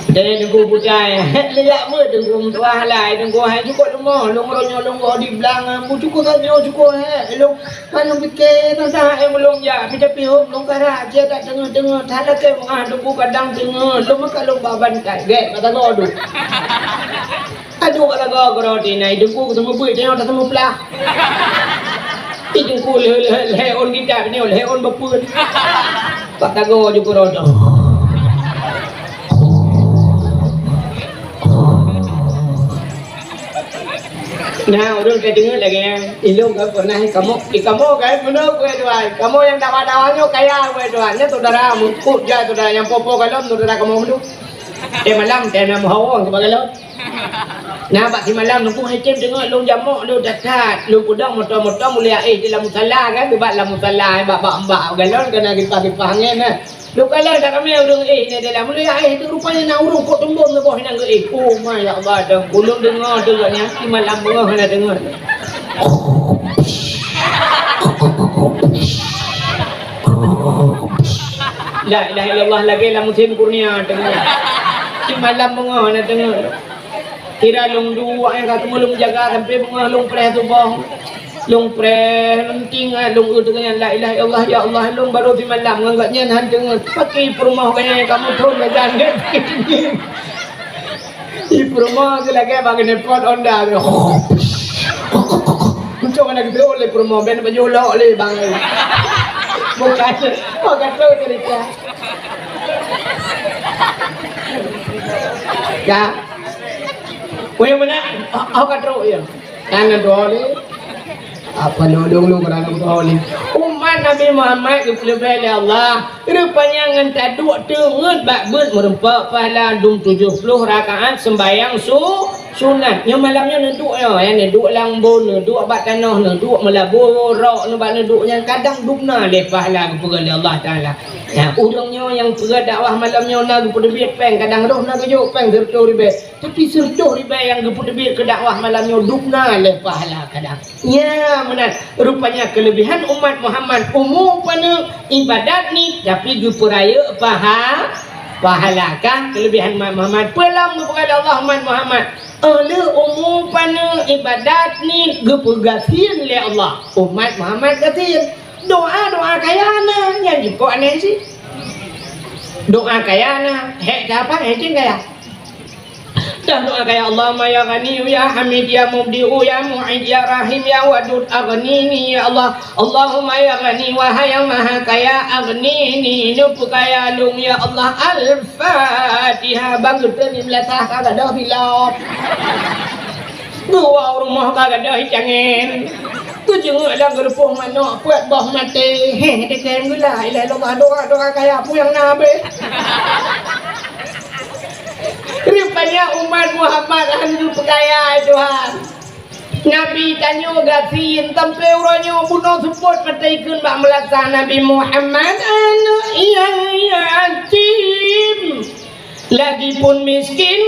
dan dengku putai lihat ber dengku tuah lai dengku hai cukup lemah long ronyo long di belang bu cukup kanyo cukup long kan fikir tentang belum ya tapi hom long kara dia tak dengar tak ada ke dengku kadang dengar long kalau bantai gek kata godu Aduh kata kau di naik dengku ketemu buat dia orang ketemu pelah. Ini dengku leon kita ni leon berpun. Kata kau juga roda. Nah orang kita dengar lagi ilmu kan pernah kamu kan benar kue tuan. Kamu yang dawa-dawanya kaya kue tuannya saudara mukut je saudara yang popo kalau saudara kamu tu. Dia malam dia nak hawang sebagai laut. Nah, bak si malam nunggu hakim dengar long jamak lu dekat, lu kudang motor-motor mulia dalam musalla kan, debat dalam musalla bak-bak galon kena kipah-kipah angin nah. Lu kalau dah kami urung ni dalam mulia tu rupanya nak urung kok tembung ke bawah nang oh my Allah dah ulun dengar tu katnya si malam bengah kena dengar. La ilaha illallah lagi la musim kurnia dengar. Si malam bengah nak dengar. Kira long dua yang kata long jaga sampai bengah long preh tu bang long preh long tinggal long dengan la ilaha illallah ya Allah long baru di malam ngangkatnya han dengan pakai perumah kaya kamu turun jalan kan di perumah tu lagi bagi nepot onda macam mana kita oleh perumah ben baju lok oleh bang bukan tu cerita ya Weh mana? Aku kata ya. Karena doa ni apa nolong kerana doa ni. Umat Nabi Muhammad dipelai Allah. Rupanya ngenta dua tengut bak ber merempak pahala 70 rakaat sembahyang sunat. Yang malamnya neduk ya, yang neduk langbon, neduk bak tanah, neduk melabur rak, neduk yang kadang dukna le pahala kepada Allah Taala. Ya, urangnya yang pergi dakwah malamnya nak kepada biar peng kadang roh nak kejuk peng serta ribe. Tapi serta ribe yang kepada biar ke dakwah malamnya dukna le pahala kadang. Ya, benar. Rupanya kelebihan umat Muhammad umum pada ibadat ni tapi geperaya pahala kan kelebihan umat Muhammad pelam kepada Allah umat Muhammad. Oleh umum pada ibadat ni gepegasin le Allah. Umat Muhammad gasin. Doa kayana yang jiko aneh sih doa kayana hek apa hek kaya Dah doa kayak Allahumma ya Ghani ya Hamid ya Mubdi'u ya Mu'id ya Rahim ya Wadud aghnini ya Allah. Allahumma ya Ghani wahai yang maha kaya aghnini nupu kaya lung ya Allah. Al-Fatihah. Bangun terim latah kagak dah hilap. Gua rumah kagak dah jangan. Tu jenguk dah gerpuh manok buat boh mati. Heh dekem gula ila doa kayak apa yang nabe. Rupanya umat Muhammad handu percaya Tuhan. Nabi tanya gasin tempe uranya bunuh support pataikan bak melaksana Nabi Muhammad anu yang yatim lagi pun miskin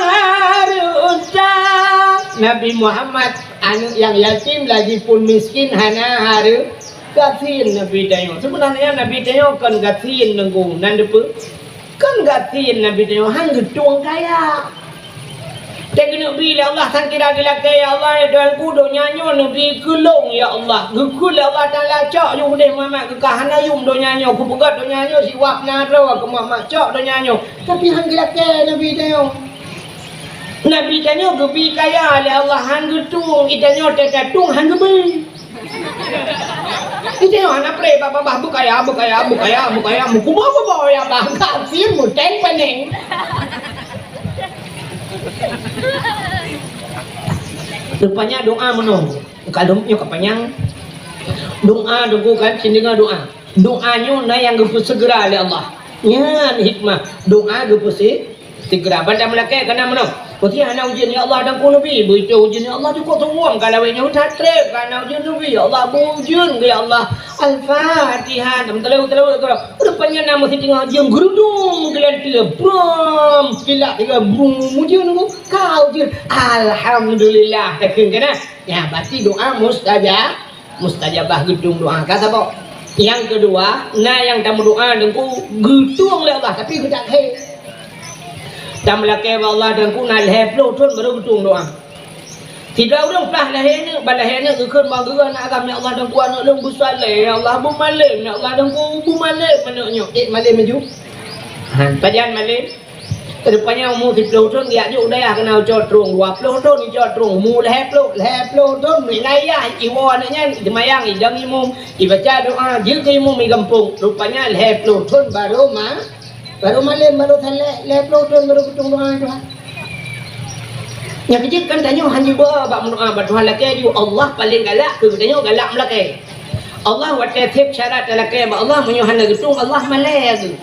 harta. Nabi Muhammad anu yang yatim lagi pun miskin harta. Gasin Nabi tanya. Sebenarnya Nabi tanya kan gasin nenggung nan depe. Kan gatin Nabi tanya hang gedung kaya. Dia kena bila Allah sang kira gila kaya Allah ya Tuhanku donya nyo Nabi kulung ya Allah. Gukul Allah Taala cak yo deh Muhammad ke kahana yum donya nyo ku pegat donya nyo siwak naro ke Muhammad cak donya nyo. Tapi hang gila kaya Nabi tanya. Nabi tanya gebi kaya le Allah hang gedung itanya tetatung hang gebi. Itu yang anak pre bapa bukaya muku bawa ya bangka sih muteng pening. Rupanya doa menung. Kalau nyok kepanjang doa dugu kan sini doa. Doanya na yang gepus segera oleh Allah. Nyan hikmah doa gepus segera. Banda melake kena menung. Pasti anak ujian ya Allah dan ku Nabi. Begitu ujian ya Allah cukup tuang. Kalau ini udah trip karena ujian Nabi ya Allah ujian ya Allah. Al-Fatihah. Telau. Rupanya nama si tinggal ujian gerudung. Kalian tiga brom. Kila tiga brom. Ujian aku. Kau ujian. Alhamdulillah. Tekin kena. Ya berarti doa mustajabah gedung doa. Kata apa? Yang kedua. Nah yang tamu doa dengku gedung oleh Allah. Tapi kita Tamlake Allah dan kunal heplo tun baru gedung doa. Tidak orang pelah lahirnya, balahirnya kekan bangga nak agam ya Allah dan ku anak lembu saleh ya Allah bu malim ya Allah dan ku bu malim menuknya. Malim maju. Pajan malim. Rupanya umur 10 tahun dia juga dah kena cotrong 20 tahun ni cotrong mu heplo tahun wilayah iwannya demayang idang imum ibaca doa jil ke imum mi gampung. Rupanya heplo tahun baru malam baru thalek leplo baru kutung doa Tuhan. Yang kecil kan tanya hanya bak doa bak Tuhan laki dia Allah paling galak ke tanya galak melaki. Allah wate tip syarat laki Allah menyuhan gedung Allah malayag.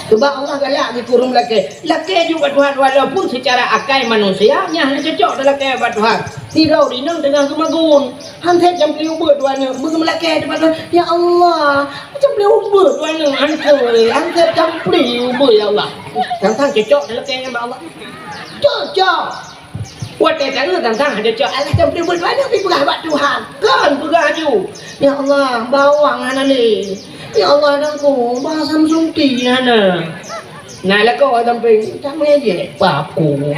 Sebab Allah galak di kurung laki. Laki juga Tuhan walaupun secara akal manusianya hanya cocok laki bak Tuhan. Tirau rinang dengan kemagun. Hantai jam beli ubur Tuhan. Bagi melaki depan Tuhan. Ya Allah. Jam beli ubur Tuhan. Hantai jam beli ubur ya Allah. Tang-tang cocok laki bak Allah. Cocok. Wadah tang-tang ada cocok. Alah jam beli ubur Tuhan. Tapi pegah bak Tuhan. Kan pegah ju. Ya Allah. Bawang anak ni. Ya Allah anakku, bahasa Samsung tinggi na. Nah, lah kau sampai tak mengaji papu.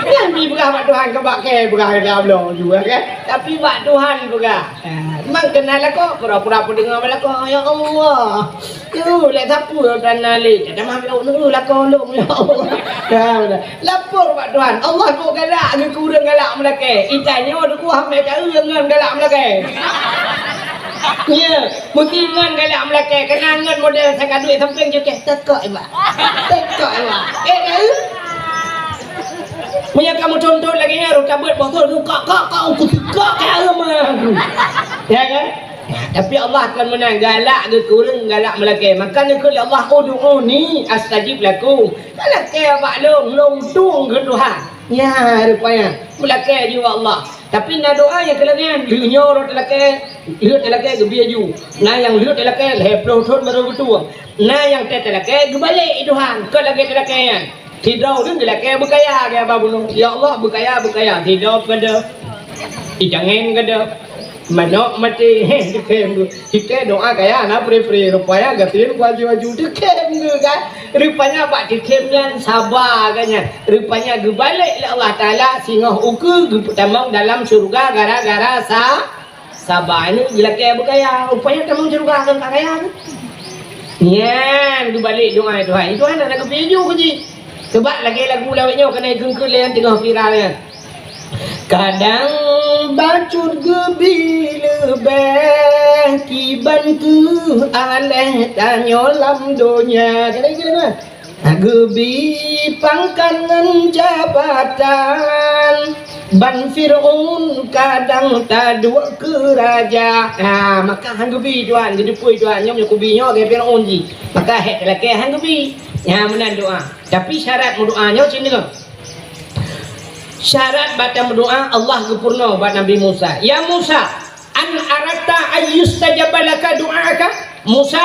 Yang di berah Tuhan ke pakai berah dalam juga kan. Tapi bak Tuhan juga. Memang kenal lah kau pura-pura dengar lah kau. Ya Allah. Tu lek sapu dan nali. Ada mah lu lah kau lu ya Allah. Dah. Lapor bak Tuhan. Allah kau galak ni kurang galak melake. Itanya ada ku hamil tak ngan galak melake. Ya, mesti ngan galak melake. Kena ngan model sangat duit samping je ke. Tekak iba. Punya kamu contoh lagi ya, cabut botol tu kak aku suka kaya mah. Ya kan? Tapi Allah akan menang galak ke kurang galak melake. Makanya kalau Allah ud'uni astajib lakum. Kalau kaya bak long tung ke Tuhan. Ya rupanya melake juga Allah. Tapi nak doa yang kelagian liur telake gebiaju. Nah yang liur telake heplo thon baru betul. Nah yang telake gebalik Tuhan. Kau lagi telakean. Tidak tu telake berkaya ke apa bunuh. Ya Allah berkaya. Tidak kada. Jangan kada. Manok mati dikem kita doa kaya anak pre rupanya gatin waju dikem kan rupanya pak dikemnya sabar kan rupanya gebalik Allah Taala singoh uku tamang dalam surga gara-gara sabar ini bila kaya berkaya rupanya tamang surga kan kaya nyan gebalik doa Tuhan ada kepeju ke ji Coba lagi lagu lawaknya kena ikut-ikut yang tengah viralnya. Kadang bacut gebi lebih kiban ke aleh tanyo lam donya. Kena ikut kan? Gebi pangkangan jabatan ban Fir'aun kadang tadua kerajaan. Maka hang gebi tuan jadi pui tuan nyom kubi nyo ke Fir'aun ji. Maka hek laki hang gebi. Ya menan doa. Tapi syarat doanya sini kan. Syarat baca doa Allah gempurna buat Nabi Musa. Ya Musa, an arata ayyustajabalaka doaka. Musa,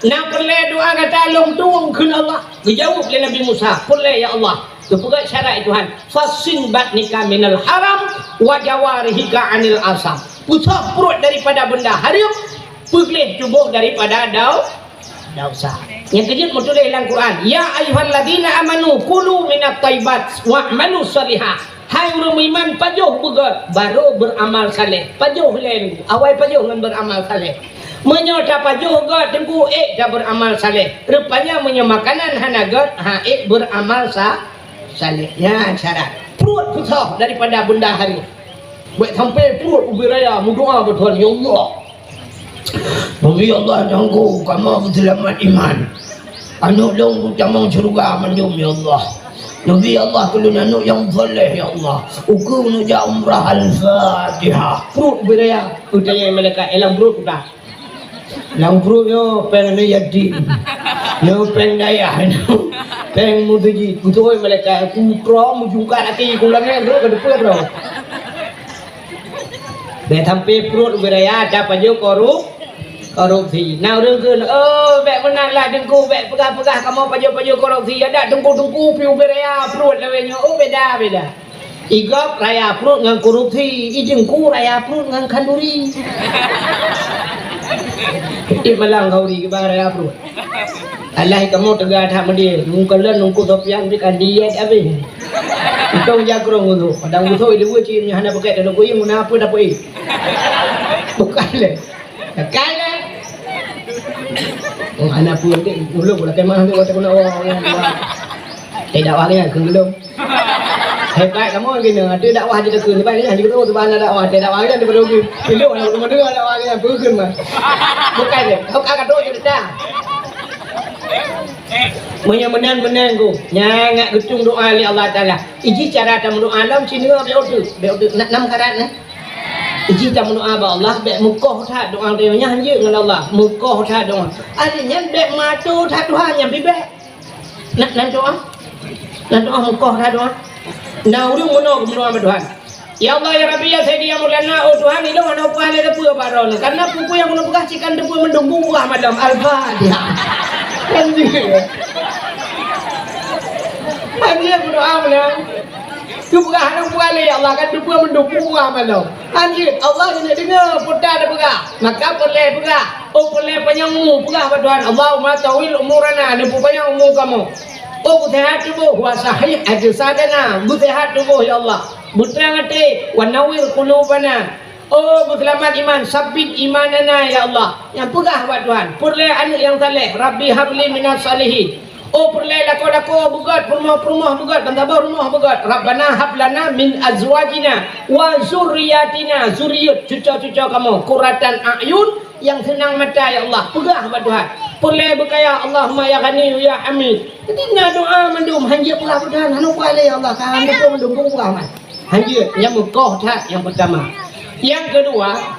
nak perlu doa kata long tuang kun Allah. Dijawab oleh Nabi Musa, perlu ya Allah. Kepugat syarat Tuhan. Fasin batnika minal haram wa jawarihika anil asam. Putar perut daripada benda haram, pergi tubuh daripada dosa. Yang kejut mutul dalam Quran. Ya ayyuhalladzina amanu kulu minat thayyibat wa'malu shalihah. Hai orang iman pajuh begat baru beramal saleh. Pajuh lain. Awal pajuh dengan beramal saleh. Menyota pajuh begat tengku dah beramal saleh. Rupanya menyemakanan hanagat beramal saleh. Ya syarat. Perut putar daripada benda hari. Buat sampai perut ubi raya berdoa betul ya Allah. Nabi Allah jangku kamu selamat iman. Anu dong jamang surga manjum ya Allah. Nabi Allah kalau anu yang soleh ya Allah. Uku nuja umrah al-Fatihah. Perut beraya. Udahnya mereka elang perut dah. Lang perut yo peng ni yadi. Yo peng daya. Peng mudaji. Kutoy mereka aku pro mujungka lagi kulangnya bro ke depan bro. Để sampai perut beraya ada apa jo korupsi. Now dengkun, bek menang lah dengku, bek pegah-pegah kamu paju-paju korupsi. Ada dengku-dengku piu beraya perut lawenya. Beda. Igap raya perut dengan korupsi, ijengku raya perut dengan kanduri. Malang kauri ke bang raya perut. Allah kamu tegak tak mendir, nungkalan nungku topian di kandiat abis. Kau jagrong tu, padang tu itu buat ciri hanya pakai dalam kuih mana apa dah kuih. Bukan le, bukan le. Oh anak pun tu dulu pula kemah tu kata kena orang yang tua. Dakwah ni kan belum. Hebat kamu gini, ada dakwah je dekat. Lepas ni ada kita tu bahan dakwah, dakwah ni ada berugi. Belum ada cuma dengar dakwah ni bergen mah. Bukan le, kau agak doa je dah. Menang ku nyangat getung doa li Allah Taala. Iji cara ta doa dalam sini be otu 6 karat nah. Iji ta doa ba Allah be mukoh tha doa dia nya hanje dengan Allah. Mukoh tha doa. Artinya be matu tha Tuhan yang bibe. Nak doa. Nak doa mukoh tha doa. Nah urung mono doa ba Tuhan. Ya Allah ya Rabbi ya Sayyidi ya Maulana Tuhan ini dong ana apa le depu baron. Karena pupu yang kuno bekas cikan depu mendung buah madam Al-Fatihah. Anjir. Anjir berdoa malam. Tu bukan hang buale ya Allah kan depu mendung buah madam. Anjir Allah ni dengar putar dah buka. Maka boleh buka. Oh boleh panjangmu buka ba Tuhan. Allahumma tawil umurana depu panjang umur kamu. Oh sehat tubuh wa sahih ajsadana. Sehat tubuh ya Allah. Butrang hati wa nawir qulubana. Oh berselamat iman, sabit imanana ya Allah. Yang pegah buat Tuhan. Perleh anak yang saleh. Rabbi habli minas salihin. Oh perleh lako-lako bugat, perumah-perumah bugat, bantabah rumah bugat. Rabbana hablana min azwajina wa zurriyatina. Zuriyat cucu-cucu kamu. Qurratan a'yun yang senang mata ya Allah. Pegah buat Tuhan. Perleh berkaya Allahumma ya ghani ya hamid. Ketika doa mendum hanya pegah buat Tuhan. Hanu kuala ya Allah. Kan betul mendum pegah man. Hanya yang mukoh tak yang pertama. Yang kedua,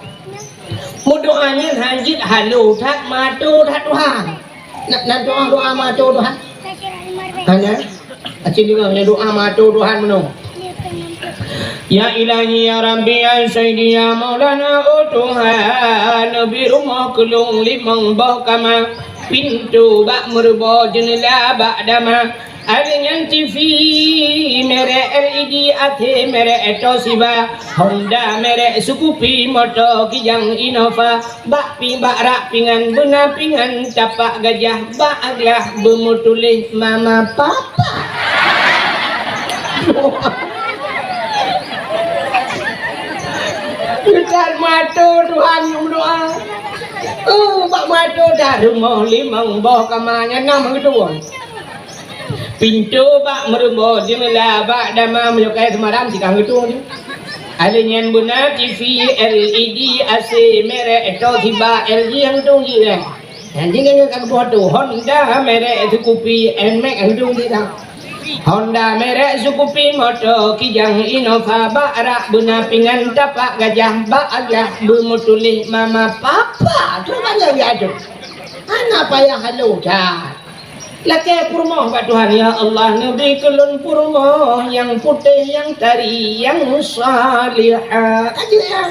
doanya hanjit halu tak matu tak Tuhan. Nak doa matu Tuhan. Hanya acing dengar doa matu Tuhan menung. Ya ilahi ya Rabbi ya Sayyidi ya Maulana Tuhan bi rumah kelung limang bahkama pintu bak merba jendela bak dama. Alingan TV mere LED ate mere Toshiba Honda mere Scoopy motor kijang Innova bak pi bak rak pingan bena pingan tapak gajah bak aglah bermutulih mama papa. Kita matu Tuhan berdoa. Bak matu dah rumah limang bawah kamanya 6 kedua. Pintu bak merembo jemela bak dama menyukai semaram si kang itu ni. Ada nyan buna TV LED AC merek itu tiba LG yang tu ni dah. Nanti kan kang buat tu Honda merek itu kopi NMAX yang tu ni dah. Honda merek Sukupi motor kijang Innova barak buna pingan tapak gajah baaglah bermutulih mama papa tu banyak gaduh anak payah halu dah laki purmo kat Tuhan ya Allah Nabi kelun purmo yang putih yang tari yang salihah aja ya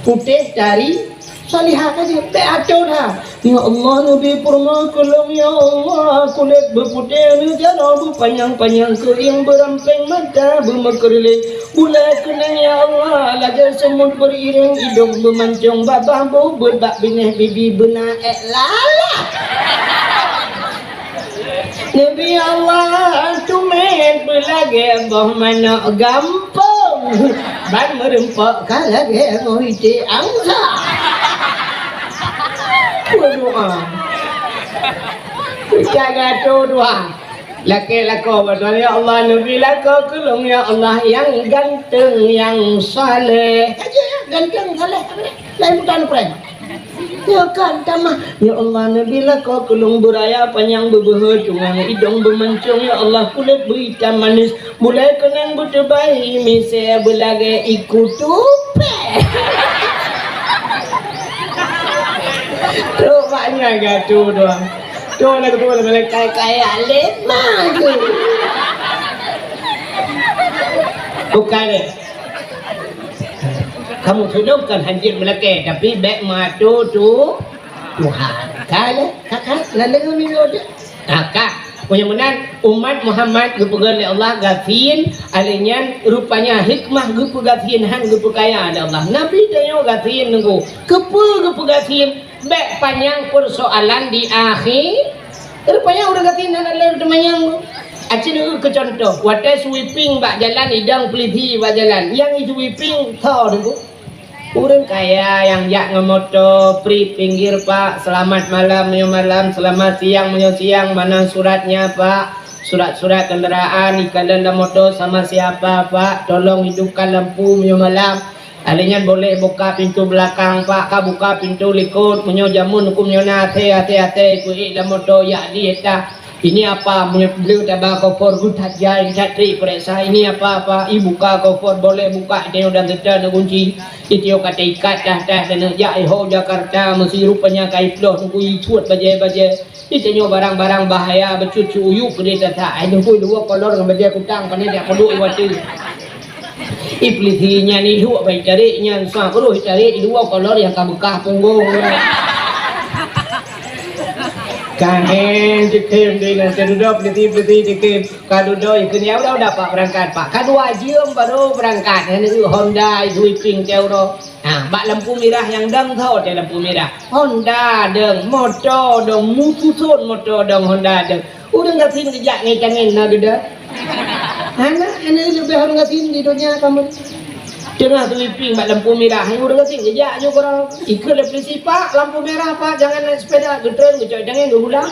putih tari salihah aja beatur dah ya Allah Nabi purma kelum ya Allah kulit berputih ni jana berpanjang-panjang kering beramping mata bermekerling bulan kenang ya Allah lajar semut beriring hidung memancung babah bau berbak binih bibi benar lala Nabi Allah tumen belage boh mana gampang ban merempak kalage ngoiti angsa doa jaga doa laki-laki berdoa ya Allah Nabi laki kelung ya Allah yang ganteng yang saleh aja ya ganteng saleh lain bukan friend ya kan tamah ya Allah Nabi laki kelung beraya panjang bebehe cungang hidung bermancung ya Allah kulit berhitam manis mulai kenang bertebai misal belage ikut tupe tu banyak gaduh doang. Tu nak tu nak kaya lemah tu. Bukan deh. Kamu hidupkan hancur melake tapi baik matu tu Tuhan. Kaya kakak lalu ni dia. Kakak punya menan umat Muhammad gupegan oleh Allah gafin alinyan rupanya hikmah gupe gafin han gupe kaya ada Allah Nabi dayo gafin nunggu gupe gafin baik panjang persoalan di akhir rupanya udah gafin han ada temanyang acin ke contoh wadah sweeping bak jalan idang peliti bak jalan yang sweeping tahu nunggu orang kaya yang jak ngemoto pri pinggir pak selamat malam menyo malam selamat siang menyo siang mana suratnya pak surat-surat kendaraan ikan dalam motor sama siapa pak tolong hidupkan lampu menyo malam alinyan boleh buka pintu belakang pak ka buka pintu likut menyo jamun hukum menyo nate hati-hati ku dalam motor ya dieta ini apa beliau tabak kofor gutat jain catri periksa ini apa ibu buka kofor boleh buka dia dan tidak ada kunci itu kata ikat dah dan ya iho Jakarta mesti rupanya kaiploh tunggu icut baje itu barang-barang bahaya bercucu uyuk dia tak ada pun dua kolor dengan baje kutang pandai dia perlu iwati iplitinya ni dua baik cari nya sah perlu cari dua kolor yang kabukah punggung Kahen dikim dengan keduduk peti dikim kadudoi kenyau dah dapat berangkat pak kadua jam baru berangkat ini Honda sweeping teuro bak lampu merah yang dang tahu te lampu merah Honda deng motor dong mutusun motor dong Honda deng udah ngatin kejak ngecangin na gede anak ini lebih harus ngatin di dunia kamu tengah sweeping bak lampu merah yang udah ngatin kejak juga orang ikut represi pak lampu merah pak jangan naik sepeda gedeng gecoy jangan ulang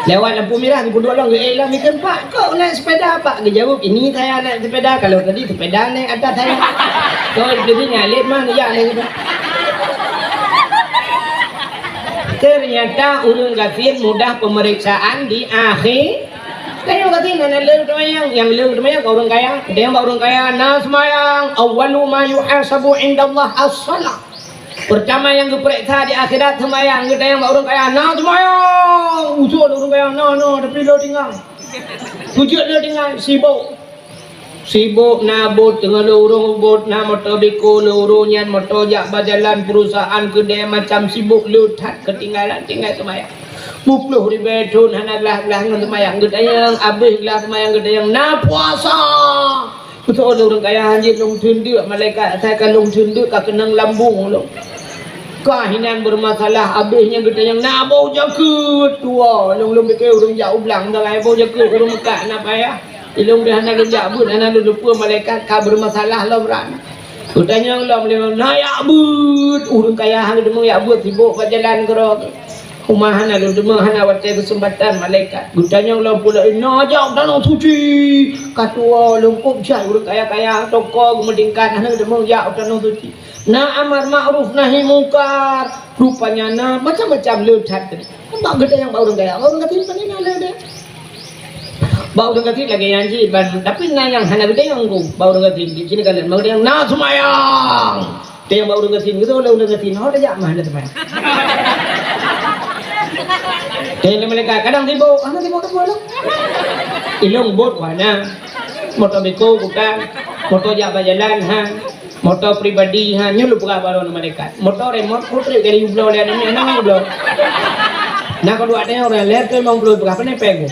lewat lampu merah di kedua orang lah mikir pak kau naik sepeda pak dia jawab ini saya naik sepeda kalau tadi sepeda naik atas saya kau jadi nyalip mah ya naik ternyata urung gafin mudah pemeriksaan di akhir kayak kata nana leu temayang yang leu temayang orang kaya dia yang orang kaya nas mayang awwalu ma yuhasabu indallah as-salah pertama yang diperiksa di akhirat temayang kita yang orang kaya nas mayang usul orang kaya no tapi lo tinggal tujuh lo tinggal sibuk nabut dengan lorong bot na motor beko lorongnya motor jak berjalan perusahaan kedai macam sibuk lutat ketinggalan tinggal temayang Mupluh di bedun hanaglah dengan semayang gedayang abis lah semayang gedayang na puasa betul orang kaya hanjir long tunduk malaikat saya kan long tunduk ka kenang lambung lo kahinan bermasalah abisnya gedayang na bau jakut tua long bekeu orang jauh belang dah bau jakut orang Mekah na payah ilung dah hanag jabut hanag lupa malaikat ka bermasalah lo beran gedayang lo na ya but orang kaya hang demung ya but sibuk berjalan kerok Kumahan lalu demahan awat kesempatan malaikat. Gutanya ulang pula najak danau suci. Katua lengkup jai urang kaya-kaya toko gemedingkan hana demang ya danau suci. Na amar ma'ruf nahi mungkar. Rupanya na macam-macam leutat tadi. Tak gede yang bau gaya. Bau gede tadi na leutat. Bau gede lagi yanji tapi na yang hana gede yang gua bau gede di sini kan bau yang na sumayang. Dia yang bau gede gitu udah gede. Nah, udah jak mana teman. Kaya mereka kadang tiba, ano tiba lo? Ilong bot mana? Motor beko bukan, motor jalan ha, motor pribadi ha, nyulu buka baru mereka. Motor remote putri dari ublo lihat ini anak ublo. Nah kalau ada orang lihat tu memang ublo buka apa nih pegu?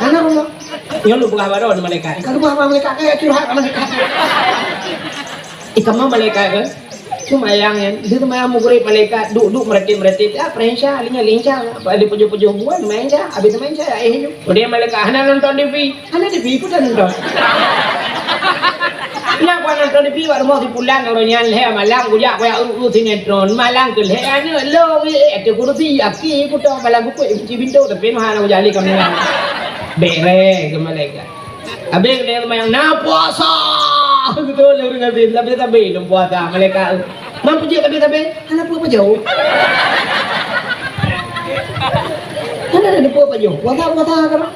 Anak ublo, nyulu buka baru mereka. Kalau buka mereka kayak curhat mereka. Ikan mah mereka kan? Cuma yang dia tu main mugurih mereka duduk mereti prensya linya ada pujo-pujo buan main sah habis main sah itu dia mereka hana nonton TV pun dah nonton ya gua nonton TV baru mau dipulang orang yang leh malang gua ya urut sinetron malang tu leh anu lo itu guru ti aki aku tahu malang gua ci bintu tapi hana gua jali kami bere ke mereka abang dia main na puasa betul orang ngerti tapi belum puasa mereka mampu je tapi anak apa jauh ada apa jauh puasa kan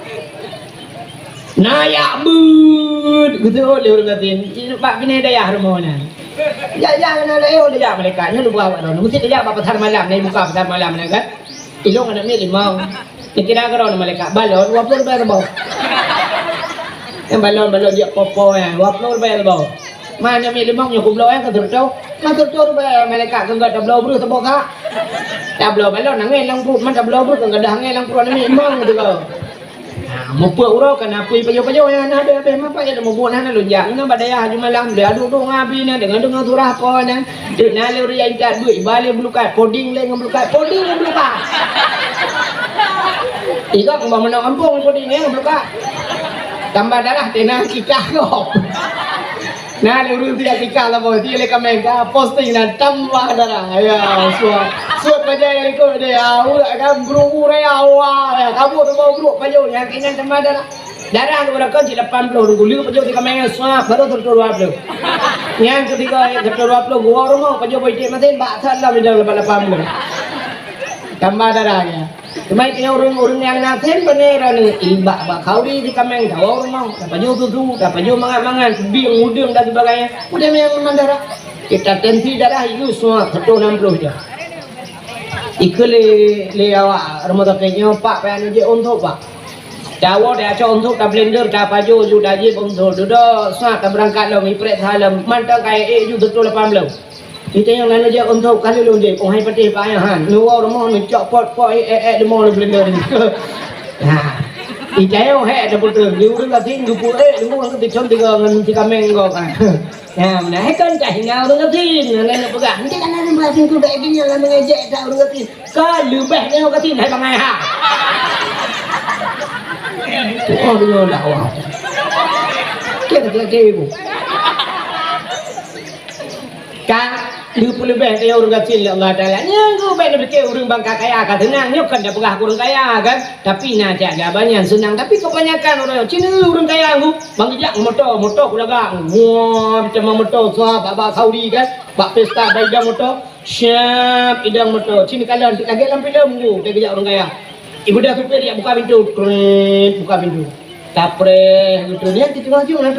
nah ya bud betul orang ngerti pak bini daya harmonan ya kan ada ya mereka nya lupa apa dong mesti dia apa pasar malam nih buka pasar malam nih kan ilong ada ni limau kira orang mereka balon wapur bayar bau yang balon dia popo ya wapur bayar bau mana mi limau nya kublo yang ketertau matur bayar mereka enggak tablo bro teboka tablo balon nangin lang bro man tablo bro enggak ada hangin lang bro ni limau gitu kau mau uro kan apa payo yang ada apa ya mau buat hana lunjang na badaya cuma lang dia duduk ngabi na dengan turah ko na de na le rian kat duit balik belukat poding le ngeblukat ika kembang menang kampung poding ni ngeblukat tambah darah tenang kita kok nah le urut dia kita lah boh dia le kamera posting na tambah darah ya suat pajaya iko dia ulah kan bro ya kamu tu mau bro pajo yang kena tambah darah orang kan 80 guli pajo di kamera suap baru tertur waplo yang ketiga tertur waplo gua orang mau pajo boy dia masih batal lah bidang 80 tambah darahnya cuma itu orang yang naten beneran ibak kau di kamera kau orang mau pajo tu pajo mangan biang udang dan sebagainya udah memang darah kita tensi darah itu semua 160 je ikut awak rumah tangga pak pengen je untuk pak Jawa dia aja untuk tak blender tak pajo sudah je untuk duduk saat berangkat lo ngipret halam mantap kayak ju betul 80 itu yang lain aja untuk kali lo je penghai peti payahan luar rumah ni cok pot demo blender nah ijaya he ada betul liur la ting dupu demo kan dicon tiga ngan tiga menggo kan ya nah kan cah ngau dengan tin lain pegang nanti kan ada berarti tu dak ini lah mengejek dak urut tin kalau bah ngau ka tin hai bangai ha oh dia dakwah kira-kira ibu kan lu perlu bah dia urang kecil Allah Taala nyanggu bah dia urang bangka kaya ka tenang nyok kan dah pegah urang kaya kan tapi na jaga banyak senang tapi kebanyakan orang Cina urang kaya aku bang jak motor kulagang wah macam motor suap baba Saudi kan bak pesta baidang motor siap idang motor Cina kalan lagi lampu lembu dia kejak orang kaya ibu dah supir dia buka pintu tapre gitu dia gitu aja nang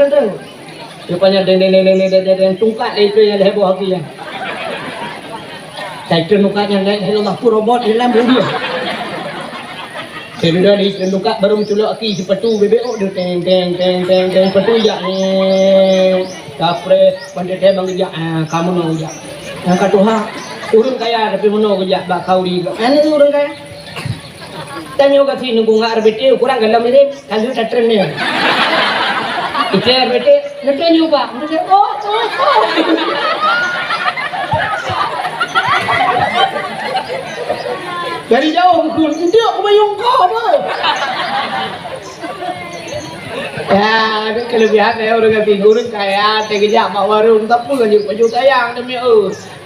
rupanya deng tungkat itu yang heboh hati ya saya tungkatnya naik Allah robot di dalam dia sudah di tungkat baru menculuk aki sepetu BBO dia teng sepetu jak ni tapre pandai dia bang jak kamu mau jak yang katuha urang kaya tapi mono jak bak kauri ane urang kaya tanya kat sini nunggu ngar bete kurang galam ni kalau tak tren ni Iker bete nanti nyoba nanti oh dari jauh pukul dia aku mayung kau apa ya ada kelebihan ya orang kata gurun kaya tegak mak warung tapi kan juga sayang demi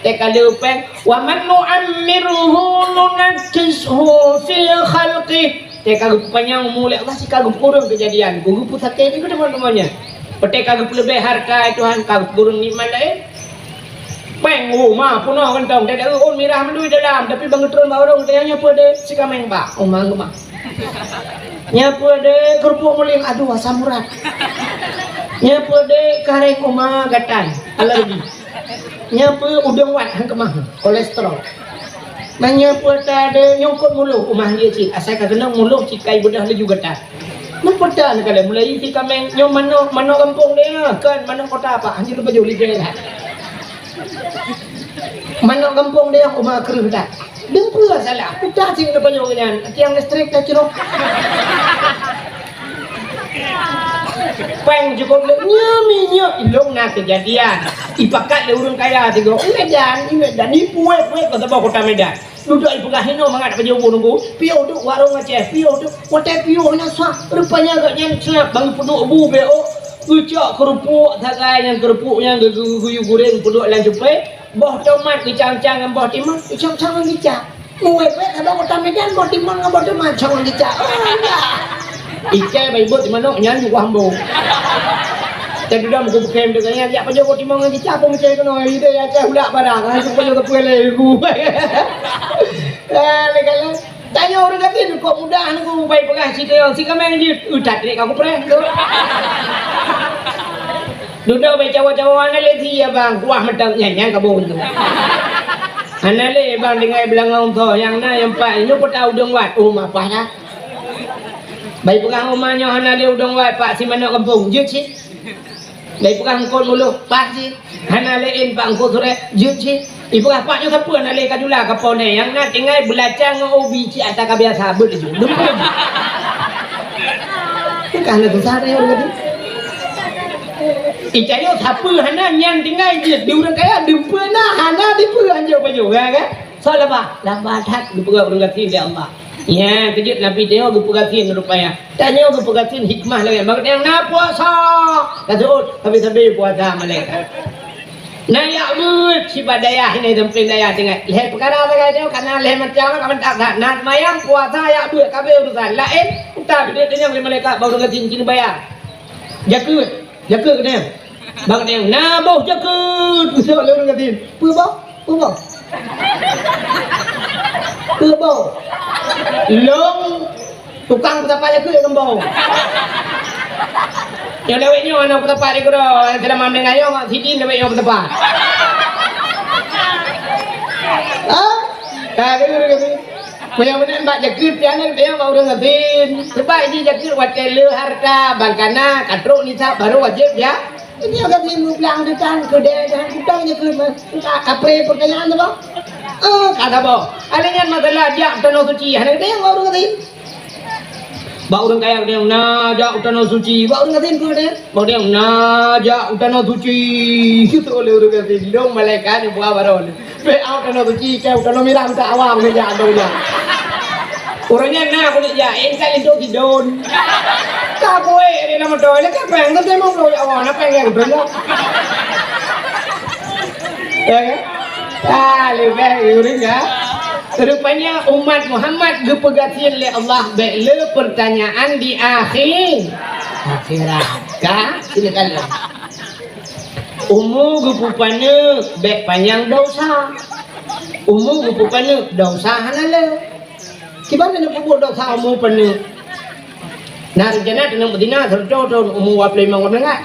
kalau peng wa man nu'ammiruhu nunakkishu fi khalqih kalau panjang mulai Allah sih kagum kurang kejadian gugu pusaka itu teman-temannya kagum lebih harta Tuhan kagum kurang nikmat lain peng rumah puno kentong dia oh mirah mendu dalam tapi bang turun orang tanya apa deh si kameng pak omang rumah nyapu deh kerupuk muling aduh asam urat nyapu deh kareng omah gatan alergi nyapu udang wat hang kemah kolesterol nyapu ada nyongkot mulu omah dia cik asal kena mulu cikai bedah le juga tak memperdan kalau mulai si kameng nyom mano kampung dia kan mano kota apa anjir baju lidah mana kampung dia rumah kerja dah dengku salah pecah sing depan jogan tiang listrik dah cerok peng cukup nyaminya ilong nak kejadian ipakat le urang kaya tigo Medan nipu kata bawa kota Medan duduk ibu kahino mangat apa jauh nunggu pio duk warung Aceh pio duk kota pio nya sah rupanya agaknya siap bang penduk bu beo ucap kerupuk sakai yang kerupuknya guyu goreng penduk lan cupai boh tomat dicang-cang dengan boh timang dicang-cang dengan dicang muai pek ada kota Medan boh timang dengan boh tomat cang dicang ikai bayi buat dimana nyanyi ku hambo jadi dah muka bukem dengannya dia apa jauh timang dengan dicang pun macam kena ide ya cah ulak barang supaya jauh terpuele ku kalau tanya orang kata kok mudah aku baik pegah si kameng dia udah trik aku pernah duduk baik cawa-cawa anale dia bang kuah medang nyanyi kabun tu anale bang dengai belangau tu yang na yang pak ini pun tahu udang wat rumah apa dah baik pegang rumahnya anale udang wat pak si mana kampung je cik baik pegang kon mulu pak si anale in pak ko sore je cik ibu apaknya siapa nak lek kadula kapone yang nak tinggal belajar ngobi cik atas biasa ber je lupa kan ada dosa dia orang tu icayo siapa hana yang tinggal je di orang kaya dempa nah hana di pu anja baju kan so laba tak di orang gatin dia Allah ya kejut nabi dia gu gatin rupanya tanya gu gatin hikmah lagi mak yang na puasa kata tapi puasa malaikat nah ya but si badaya ini tempat daya dengan leh perkara apa dia karena leh macam kapan tak nak mayang puasa ya but kabeh urusan lain tak dia yang malaikat baru cincin bayar jakut kena bang dia nah bau jakut bisa le orang katin pu bau long tukang betapa jakut yang bau yang lewatnya anak betapa dia kira dalam ambil ayo sini lewatnya betapa kagak benar-benar mbak jakut jangan dia mau orang ngatin sebab ini jakut watel harta bangkana katruk ni baru wajib ya ini agak minggu pulang depan kedai dan hutang jakut kapre pertanyaan tu bang kata bang adanya masalah jak tanah suci ada dia yang orang ngatin bau orang kaya dia najak utana suci bau orang ngatin tu dia bau dia najak utana suci itu oleh orang ngatin dong malaikat ni buat baron be utana suci ke utana mirah tak awam ni ja dong orangnya nak kulit jain kali itu tidon tak boleh dia nama doy le ka peng tu dia mau doy awak nak peng yang benar ya lebih uring ya rupanya umat Muhammad gepegatin oleh Allah bela pertanyaan di akhirat kah silakan gupupana bek panjang dosa gupupana dosa hanala gimana nak buat dosa panu nah rencana dengan Madinah terjauh waplay mengenai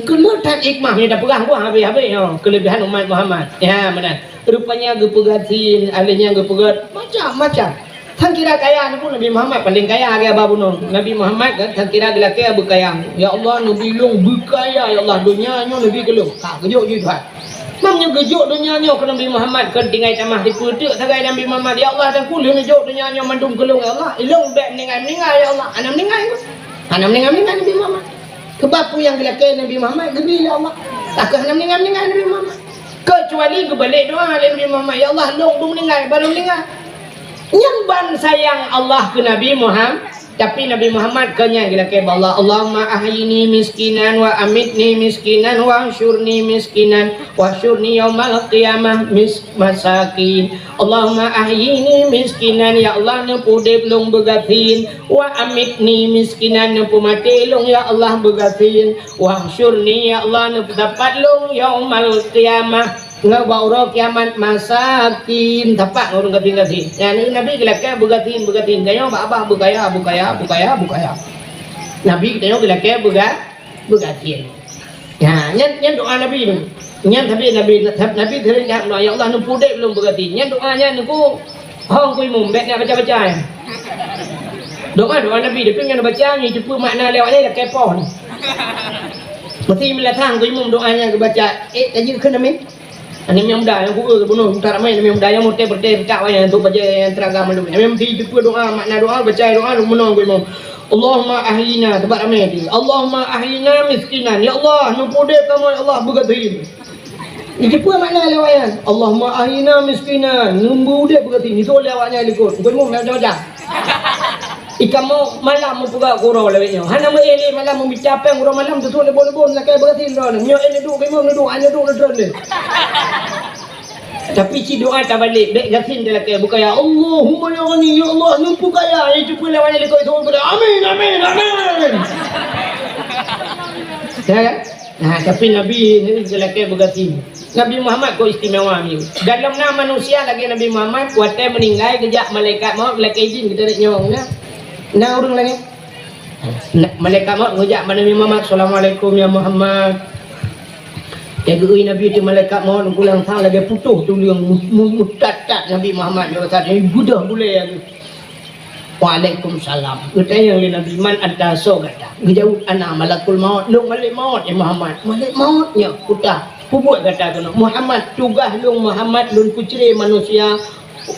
keluar tak hikmah ni dah pegang gua habis kelebihan umat Muhammad ya benar rupanya gepegatin alihnya gepegat macam Tang kira kaya ni pun Nabi Muhammad paling kaya agak babu nong. Nabi Muhammad kan tang kira dia kaya berkaya. Ya Allah Nabi long berkaya ya Allah dunianya Nabi gelung. Tak kejut je Tuhan. Mamnya kejut dunianya ke Nabi Muhammad kan tinggal tamah di putuk sagai Nabi Muhammad ya Allah dan kuliah kejut dunianya mandung gelung ya Allah. Ilung bek meninggal ya Allah. Anak meninggal. Anak meninggal Nabi Muhammad. Kebapu yang dilakai Nabi Muhammad gebi ya Allah. Tak anak meninggal Nabi Muhammad. Kecuali kebalik doa Nabi Muhammad ya Allah long meninggal baru meninggal. Yang ban sayang Allah ke Nabi Muhammad Tapi Nabi Muhammad kenya gila ke Allah, Allahumma ahyini miskinan wa amitni miskinan wa syurni miskinan wa syurni yaumal qiyamah masakin. Allahumma ahyini miskinan, ya Allah nempu deblong begatin, wa amitni miskinan nempu mati long ya Allah begatin, wa syurni ya Allah nempu dapat long yaumal qiyamah ngabauro kiamat masakin. Tapak orang gatin-gatin. Yani Nabi gelaknya begatin kayo abah bukaya. Nabi kayo gelaknya begatin. Ya, nyan doa Nabi ni. Nyan tapi Nabi terlihat ya Allah nu pudek belum begatin. Nyan doanya nuku hong kui mumbek nak baca-baca. Doa Nabi dia pengen baca ni cepu makna lewatnya dah kepo ni. Mesti melatang kui mum doanya ke baca. Tadi kan Nabi ani yang muda yang kuat bunuh tak ramai yang muda yang mote berdeh tak wayang untuk baca yang teragam lu yang mesti cepu doa makna doa baca doa lu menong gue mau Allahumma ahyina tempat ramai ni Allahumma ahyina miskinan ya Allah nu podek kamu ya Allah begatin ni cepu makna lewayan Allahumma ahyina miskinan nu podek begatin itu lewatnya ikut gue mau macam-macam ikan mau malam mau puga kuro lewatnya hana mau ele malam mau bicapeng kuro malam tu lebon-lebon nak kaya begatin ron nyo ele duk gue mau duk anya duk ron ni. Tapi si doa tak balik dek gasin dia laki bukan ya Allahumma ya ghani ya Allah numpu kaya yang cuba lawan dia kau itu amin ya kan nah tapi Nabi ni dia laki bergasin Nabi Muhammad kau istimewa ni dalam nama manusia lagi Nabi Muhammad kuatnya meninggal kejap malaikat maut laki izin kita nak nyong nah orang lagi malaikat maut kejap Nabi Muhammad assalamualaikum ya Muhammad. Yang gui Nabi itu malaikat mohon pulang tang lagi putuh tu yang mutatat Nabi Muhammad dia kata ini budah boleh lagi. Waalaikumsalam. Katanya yang Nabi man anta so kata. Jauh anak malakul maut, lu malik maut ya Muhammad. Malik mautnya putar. Pubut kata tu Muhammad tugas lu Muhammad lun kucre manusia.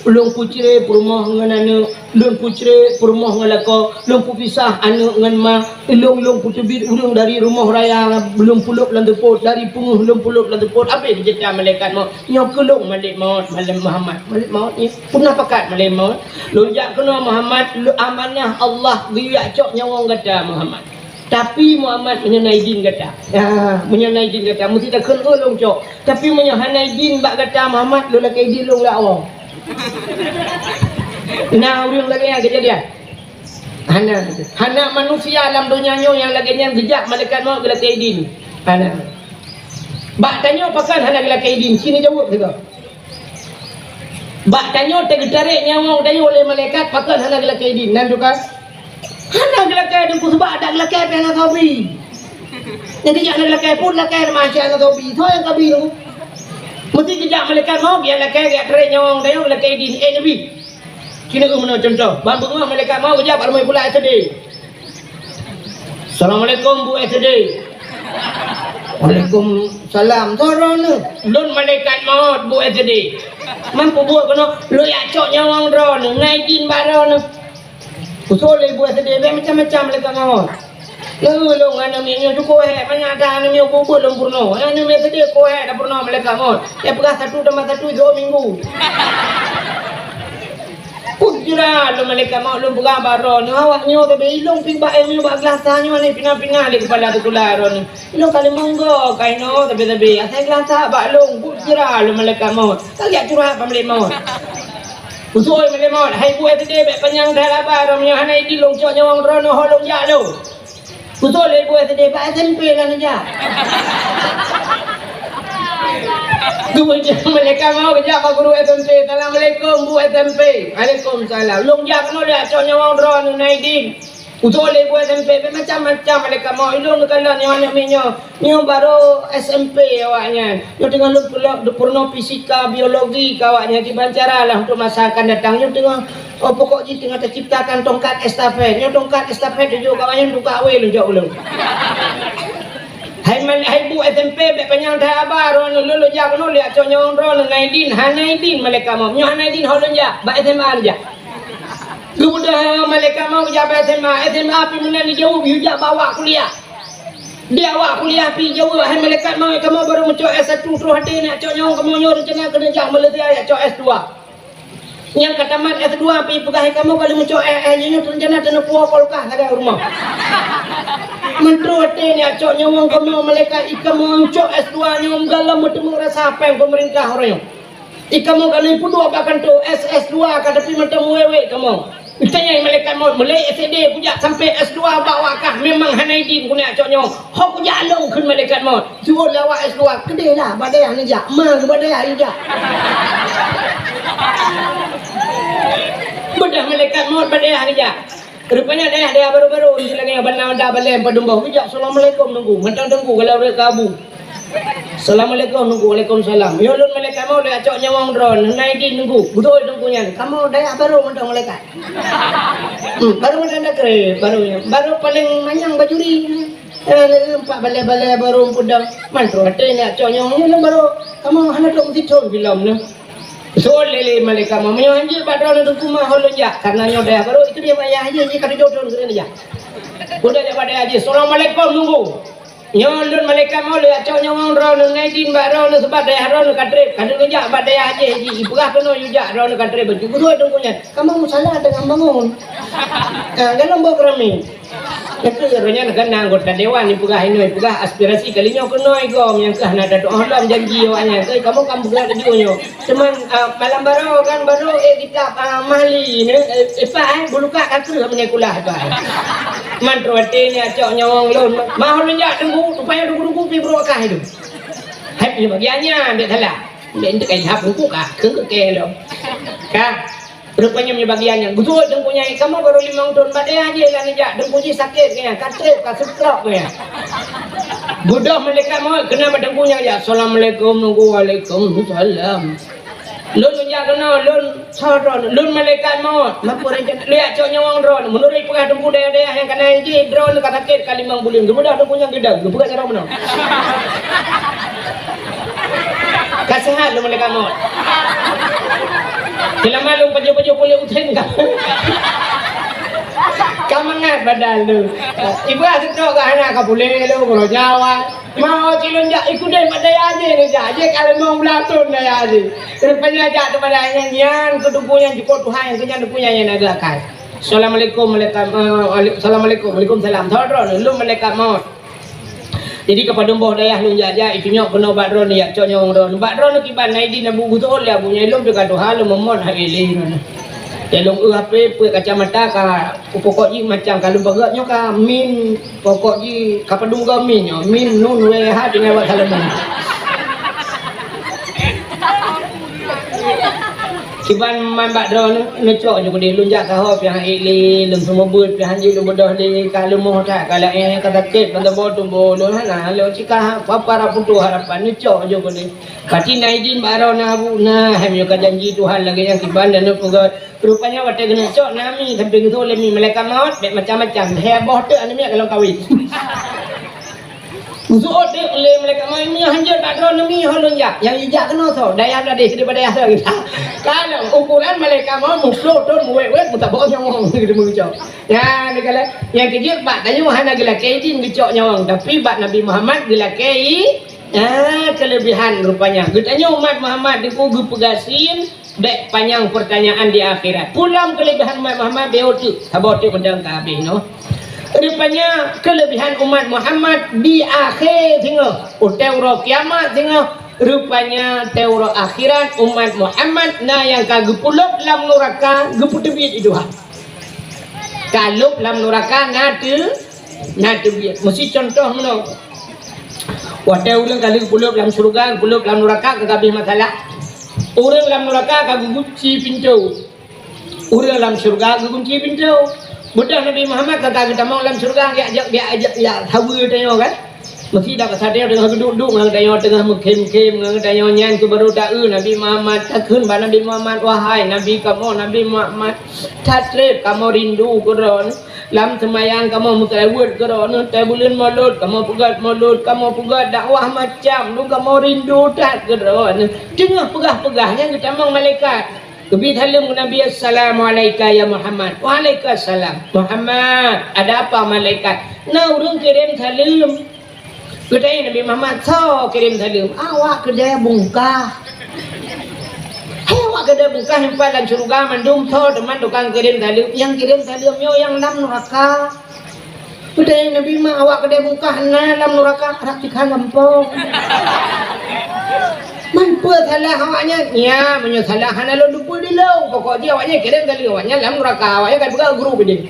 Lung kucre perumah dengan anu, lung kucre perumah dengan lako, lung pisah anu dengan ma, lung putubit urung dari rumah raya belum pulup lan tepot dari punguh belum pulup lan tepot apa dijeta malaikat maut nyok kelung malik maut malam Muhammad malik maut ni punah pakat malik maut lonjak kena Muhammad amanah Allah biak cok nyawang kata Muhammad tapi Muhammad menyenai din kata menyenai din kata mesti tak kena long cok tapi menyenai din bak kata Muhammad lu lakai din long la awang. Nah orang lagi yang kejadian Hana manusia alam dunia yang lagi yang jejak malaikat maut gila kaidin Hana bak tanya pakan Hana gila kaidin sini jawab juga bak tanya tergetarik nyawa tanya oleh malaikat pakan Hana gila kaidin dan juga Hana gila kaidin ku sebab ada gila kaidin yang kabi yang kejak gila kaidin pun gila kaidin masya yang kabi itu yang kabi tu mesti kejap malaikat maut dia lakai gak terik nyawang tayang lakai din Nabi kini aku mana contoh bang bengah malaikat maut kejap ramai pula SD Assalamualaikum Bu SD Waalaikumsalam sorong ni lun malaikat maut Bu SD mampu buat kena lu yak cok nyawang ron ngai din baron usul Bu SD macam-macam malaikat maut lu ngana minyo cukup banyak dah minyo kubur belum purno ini mesti dia koe dah purno malaikat maut ya pegah satu tambah satu 2 minggu kujira lu malaikat maut lu pegah baron awak nyo tapi ilung ping ba minyo ba gelasa nyo ni pina-pina di kepala tu kularon lu kali monggo kaino tapi asal gelasa ba lu kujira lu malaikat maut kali curhat pamlik maut usoi malaikat maut hai buat dia be panjang dah labar minyo hanai di long cok nyawang rono holong ja lu betul ibu SD Pak SMP lah saja. Kemudian mereka mau kerja Pak Guru SMP. Assalamualaikum Bu SMP. Waalaikumsalam. Long jak no dia cok nyawang ron naidin. Betul ibu SMP macam-macam mereka mau ilung kalau nyawa minyo. Nyo baru SMP awaknya. Nyo tengah lu purno fisika biologi kawaknya di Bancara lah untuk masa akan datang. Nyo tengah pokok ji tengah terciptakan tongkat estafet. Nyo tongkat estafet juga kawaknya untuk kawe lu jauh lu. Hai Bu SMP be penyang dah abar lu jak no lihat cok nyawang ron naidin hanaidin mereka mau. Nyo hanaidin holon ja ba SMA aja. Kemudian malaikat mau jabat SMA api menani jauh hujak bawa kuliah. Dia awak kuliah pi jauh hai malaikat mau kamu baru mencok S1 terus hati nak cok nyong kamu nyor rencana kena jak melati ayat cok S2. Yang kataman S2 pi pegah kamu kalau muncul nya rencana tena puah kolkah ada rumah. Mentro ni acok nyawang kamu malaikat ikam muncul S2 nyom galam bertemu rasa apa yang pemerintah orang. Ikam mau kalau pun dua bahkan tu SS2 kada pi macam wewe kamu. Itanya malaikat maut mulai SD punya sampai S2 bawa kah memang Hanaidin punya acok nyawang. Hok punya along kun malaikat maut. Suruh lawak S2 kedai lah badai ni jak. Mang badai ni jak. Bedah malaikat maut pada hari ja. Rupanya dia baru-baru lagi benar dah balik padumba. Bijak assalamualaikum nunggu. Mentang tunggu kalau dia kabu. Assalamualaikum nunggu. Waalaikumsalam. Yo lun malaikat maut dia acok nyawang drone. Naidin nunggu. Betul tunggunya. Kamu dah baru mentang malaikat. Baru mentang dah kere baru paling manyang bajuri. Empat balai-balai baru pudang. Mantro hatenya acok nyawang baru kamu hendak mesti tol film ni. So lele malaikat mau anjir padahal untuk rumah holon ya karena nyodaya baru itu dia bayar aja je kada jodoh keren aja. Udah dia pada aja assalamualaikum nunggu. Nyolon malaikat mau le acok nyawang ron ngaidin ba ron sebab daya ron kadre kada ngejak ba daya aja ji ibrah kena yujak ron kadre baju guru tunggunya. Kamu salah dengan bangun. Dalam bok rami. Itu sebenarnya kan anggota dewan ni pegah ini pegah aspirasi kalinya kena igom yang kah nak datuk Allah janji awaknya kamu pegah dionyo cuman malam baru kan baru kitab mahli ni buluka kata menyekulah apa mantro hati ni acok nyawang lon mahal menjak tunggu supaya tunggu pi berokah itu happy bagiannya dia salah dia untuk kayak hap buku kah kengke ke lo kah rupanya punya bagiannya betul dengkunya kamu baru 5 tahun badai aja lah ni jak dengkunya sakit kaya katrip kasetrok kaya budak malaikat mau kena dengkunya aja assalamualaikum nunggu waalaikumsalam lun menjak kena lun saron lun malaikat mau mampu rencana lihat cok nyawang drone menurut pegah dengku daya-daya yang kena anji drone kata sakit kali mangbulim budak dengkunya gedang buka cara mana kasihan lu malaikat mau Bila malu baju-baju boleh utin kamu. Kamu ngat badan lu. Ibu asyik tu ke anak kau boleh lu kalau Jawa. Mau cilun jak ikut deh pada aja ni jak. Dia kalau mau belatun dah aja. Rupanya jak tu pada nyanyian kedupunya jikot Tuhan yang kenyang dupunya yang nagakan. Assalamualaikum Assalamualaikum Waalaikumsalam. Thodron lu malaikat maut. Jadi kepada mbah dayah lu jaja itu nyok kena badron ya cok nyong ron badron ki ban naidi na bugu tol ya bunya lu de kado hal momon ha ele ron ya long ape pe kacamata ka pokok ji macam kalau bagat nyo ka min pokok ji kapadungga min nyo min nun we ha dengan wa salaman Kiban man badron ngecok juga di lunjak ka hop yang ele lem semua buat pihan ji lu bodoh di kalau mau tak kalau kata ket pada bodoh bodoh nah lo cika para putu harapan ngecok juga di pati naidin baron abu nah hamil ka janji Tuhan lagi yang kiban dan pegat rupanya wate ngecok nami sampai gitu lemi malaikat maut macam-macam heboh tu ane kalau kawin Usut dia oleh mereka main ni hanya badron ni holon jak yang ijak kena so daya dah deh daripada asal kita kalau ukuran mereka mau muflo ton muwek mutak bawa nyawang gitu mengucap ya ni kalau yang kecil bak tanya mana gila kaidin gecok nyawang tapi bak Nabi Muhammad gila kai kelebihan rupanya getanya umat Muhammad dipugu pegasin dek panjang pertanyaan di akhirat pulang kelebihan umat Muhammad beotu sabotu mendang kabeh no rupanya kelebihan umat Muhammad di akhir tengok teuro kiamat tengok rupanya teuro akhirat umat Muhammad nah yang kagepulup lam neraka geputebit itu kalau lam neraka nade biat mesti contoh meno wate ulang kali gepulup lam surga gepulup lam neraka kagabeh masalah urang lam neraka kagugunci pintu urang lam surga kagunci pintu Budak Nabi Muhammad kata kita mau dalam surga ya hawa tanya kan mesti dah kesadar dengan duduk ngang tanya tengah mengkem-kem ngang tanya nyan tu baru dak Nabi Muhammad takun ba Nabi Muhammad wahai Nabi Nabi Muhammad tatrib kamu rindu kuron lam semayang kamu mutawud kuron tai bulan maulud kamu pugat dakwah macam lu kamu rindu tak kuron tengah pegah-pegahnya kita mang malaikat Kebi halim Nabi Assalamualaikum ya Muhammad. Waalaikumsalam. Muhammad, ada apa malaikat? Nah, urang kirim salam. Kedai Nabi Muhammad so kirim salam. Awak kedai bungkah. Hei, awak kada buka himpalan surga mandum tho teman tukang kirim tali yang kirim tali yang dalam neraka. Udah Nabi mah awak kada buka dalam neraka rak tikhan lampau. Mampu salah awaknya ya menyosalah hana lo dupu di lo pokok dia awaknya kirim tali awaknya dalam neraka awaknya kan buka guru gede.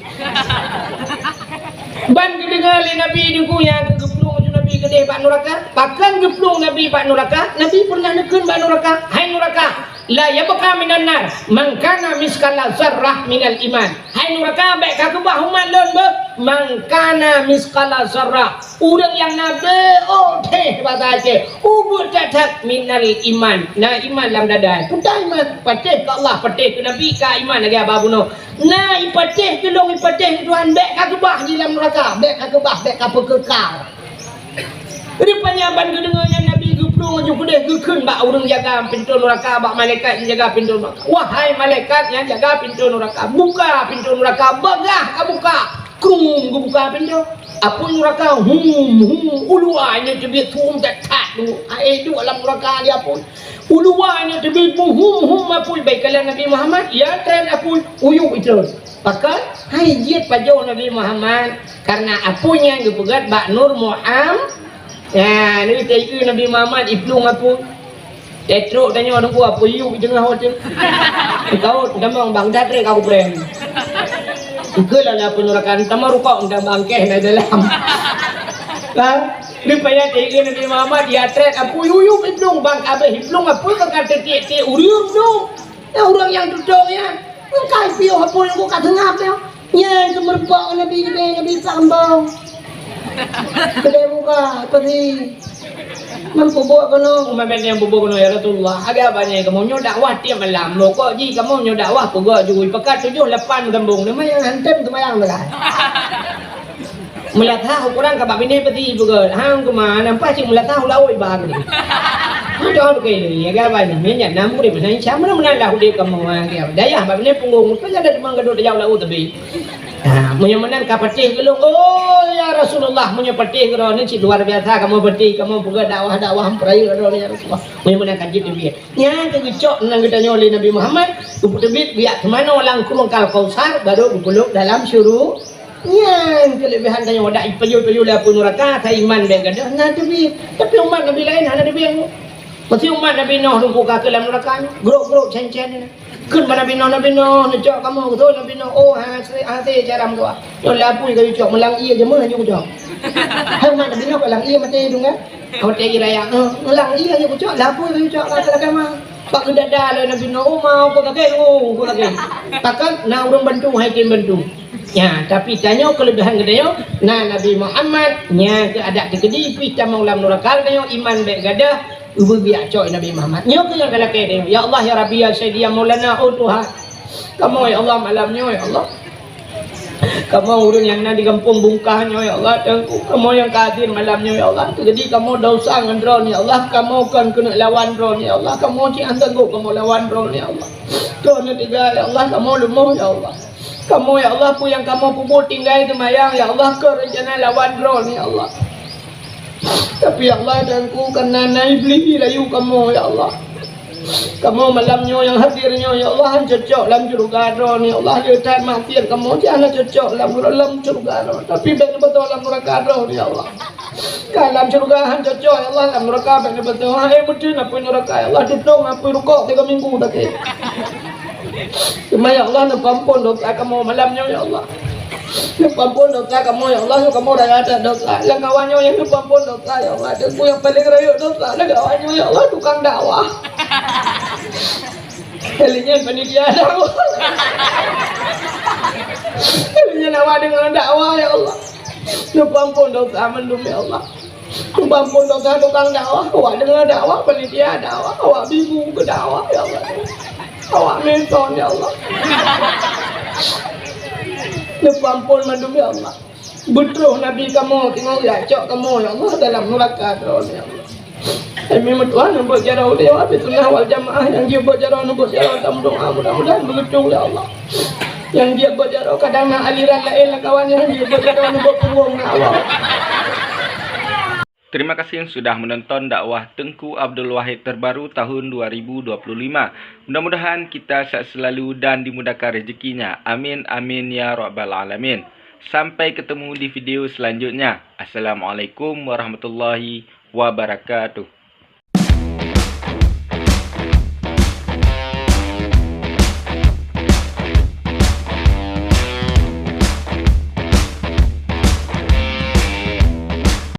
Ban kedengar Nabi dikunya kegeplung Nabi gede pak neraka pakan geplung Nabi pak neraka Nabi pernah nekun pak neraka hai neraka la yabqa minan nar man kana miskala zarrah minal iman hai neraka baik ka kebah umat lon be man kana miskala zarrah urang yang nabe oh teh bahasa Aceh ubur tatat minal iman nah iman dalam dada putai iman patih ke Allah patih ke Nabi ka iman lagi ababuno nah ipatih tolong ipatih Tuhan baik ka kebah di dalam neraka baik ka kebah baik ka pekekal. Rupanya ban kedengarnya Nabi geplung aju kedeh gekun bak urang jaga pintu neraka bak malaikat yang jaga pintu neraka. Wahai malaikat yang jaga pintu neraka, buka pintu neraka, begah ka buka. Krum buka pintu. Apun neraka uluanya tebit hum dekat tu. Ai du alam neraka dia pun. Uluanya tebit hum apul baik kalian Nabi Muhammad ya tren apul uyuk itu. Pakai hai jiat pajo Nabi Muhammad karena apunya gepegat bak Nur Muhammad. Ya, ni tadi Nabi Muhammad iplung apa? Tetruk tanya orang gua apa you tengah hotel. Kau damang Baghdad re kau brand. Ikelah lah penurakan tamar rupa undang bangkeh na dalam. Kan? Rupanya tadi Nabi Muhammad dia trek apa you iplung bang abe iplung apa kata titik urium dong. Ya orang yang duduknya. Engkai pio apa yang gua kata ngap ya. Ya kemerpak Nabi gede Nabi sambang. Kedai buka pergi mampu bawa kono umat yang bubuh kono ya Rasulullah agak banyak kamu nyo dakwah tiap malam lo kok ji kamu nyo dakwah pegak jui pekat 78 kampung nama yang hantem kemayang belah melatah ukuran kabab ini peti pegat hang kemana nampak cik melatah ulawai bagi jangan begini ya agak banyak minyak namu di mana siapa mana lah udah kamu agak daya bab ini punggung kan ada demang gedor jauh lau tapi menyemenan kapatih gelung oh ya Rasulullah punya patih gero ni cik luar biasa kamu patih kamu buka dakwah perai gero ya Rasulullah menyemenan kaji tebit nya kegicok nang kita nyoli Nabi Muhammad ubut tebit biak kemana orang kurung kal kausar baru dipeluk dalam syuru nya kelebihan tanya wadah ipayu lah pun neraka ta iman be gadah nah tebit tapi umat Nabi lain ada tebit mesti umat Nabi Nuh rumpu ka dalam neraka grok cen-cen kun Nabi Nuh necok kamu betul Nabi Nuh oh hati jaram doa yo lapu ke cok melang iya je meh ju cok hang Nabi Nuh melang iya mate dung kan kau tegi raya melang iya je cok lapu ke cok kata mah pak kedada le Nabi Nuh oh mau ko kakek takkan na urang bantu hai tim bantu ya tapi tanya kelebihan gedeyo nah Nabi Muhammad nya ke ada tegedi pita maulam neraka tanya iman be gadah ubu biak cok Nabi Muhammad nyok yang kala kede ya Allah ya Rabbi ya Sayyidi ya Maulana oh Tuhan kamu ya Allah malamnya ya Allah kamu urang yang di kampung bungkahnya ya Allah kamu yang kadir malamnya ya Allah jadi kamu dosa ngendron ya Allah kamu kan kena lawan ron ya Allah kamu ci antanggu kamu lawan ron ya Allah kau tiga ya Allah kamu lumuh ya Allah kamu ya Allah pu yang kamu puput tinggal kemayang ya Allah kau rencana lawan ron ya Allah tapi ya Allah dan ku kena naik beli layu kamu ya Allah kamu malamnya yang hadirnya ya Allah cocok dalam surga ron ya Allah jetan maafir kamu jangan cocok dalam surga ron tapi betul dalam neraka ron ya Allah dalam surga cocok ya Allah dalam neraka betul betul apa neraka ya Allah tutung apa rukuk 3 minggu tadi cuma ya Allah nampun dosa kamu malamnya ya Allah Nupampun dosa kamu ya Allah, kamu dah ada dosa. Lah kawannya yang nupampun dosa ya Allah. Aku yang paling rayuk dosa. Lah kawannya ya Allah tukang dakwah. Kalinya panitia dakwah. Kalinya dakwah dengan dakwah ya Allah. Nupampun dosa mendum ya Allah. Nupampun dosa tukang dakwah. Awak dengan dakwah panitia dakwah. Awak bingung ke dakwah ya Allah. Awak menton ya Allah. Nupampun mandum ya Allah. Betul Nabi kamu tengok gacok kamu ya Allah dalam neraka ya Allah. Kami Tuhan nampak cara dia habis sunnah wal jamaah yang dia berjarah nampak cara tam doa mudah-mudahan begitu ya Allah. Yang dia berjarah kadang aliran lain kawannya dia berjarah nampak punggung Allah. Terima kasih yang sudah menonton dakwah Tengku Abdul Wahid terbaru tahun 2025. Mudah-mudahan kita sehat selalu dan dimudahkan rezekinya. Amin amin ya rabbal alamin. Sampai ketemu di video selanjutnya. Assalamualaikum warahmatullahi wabarakatuh.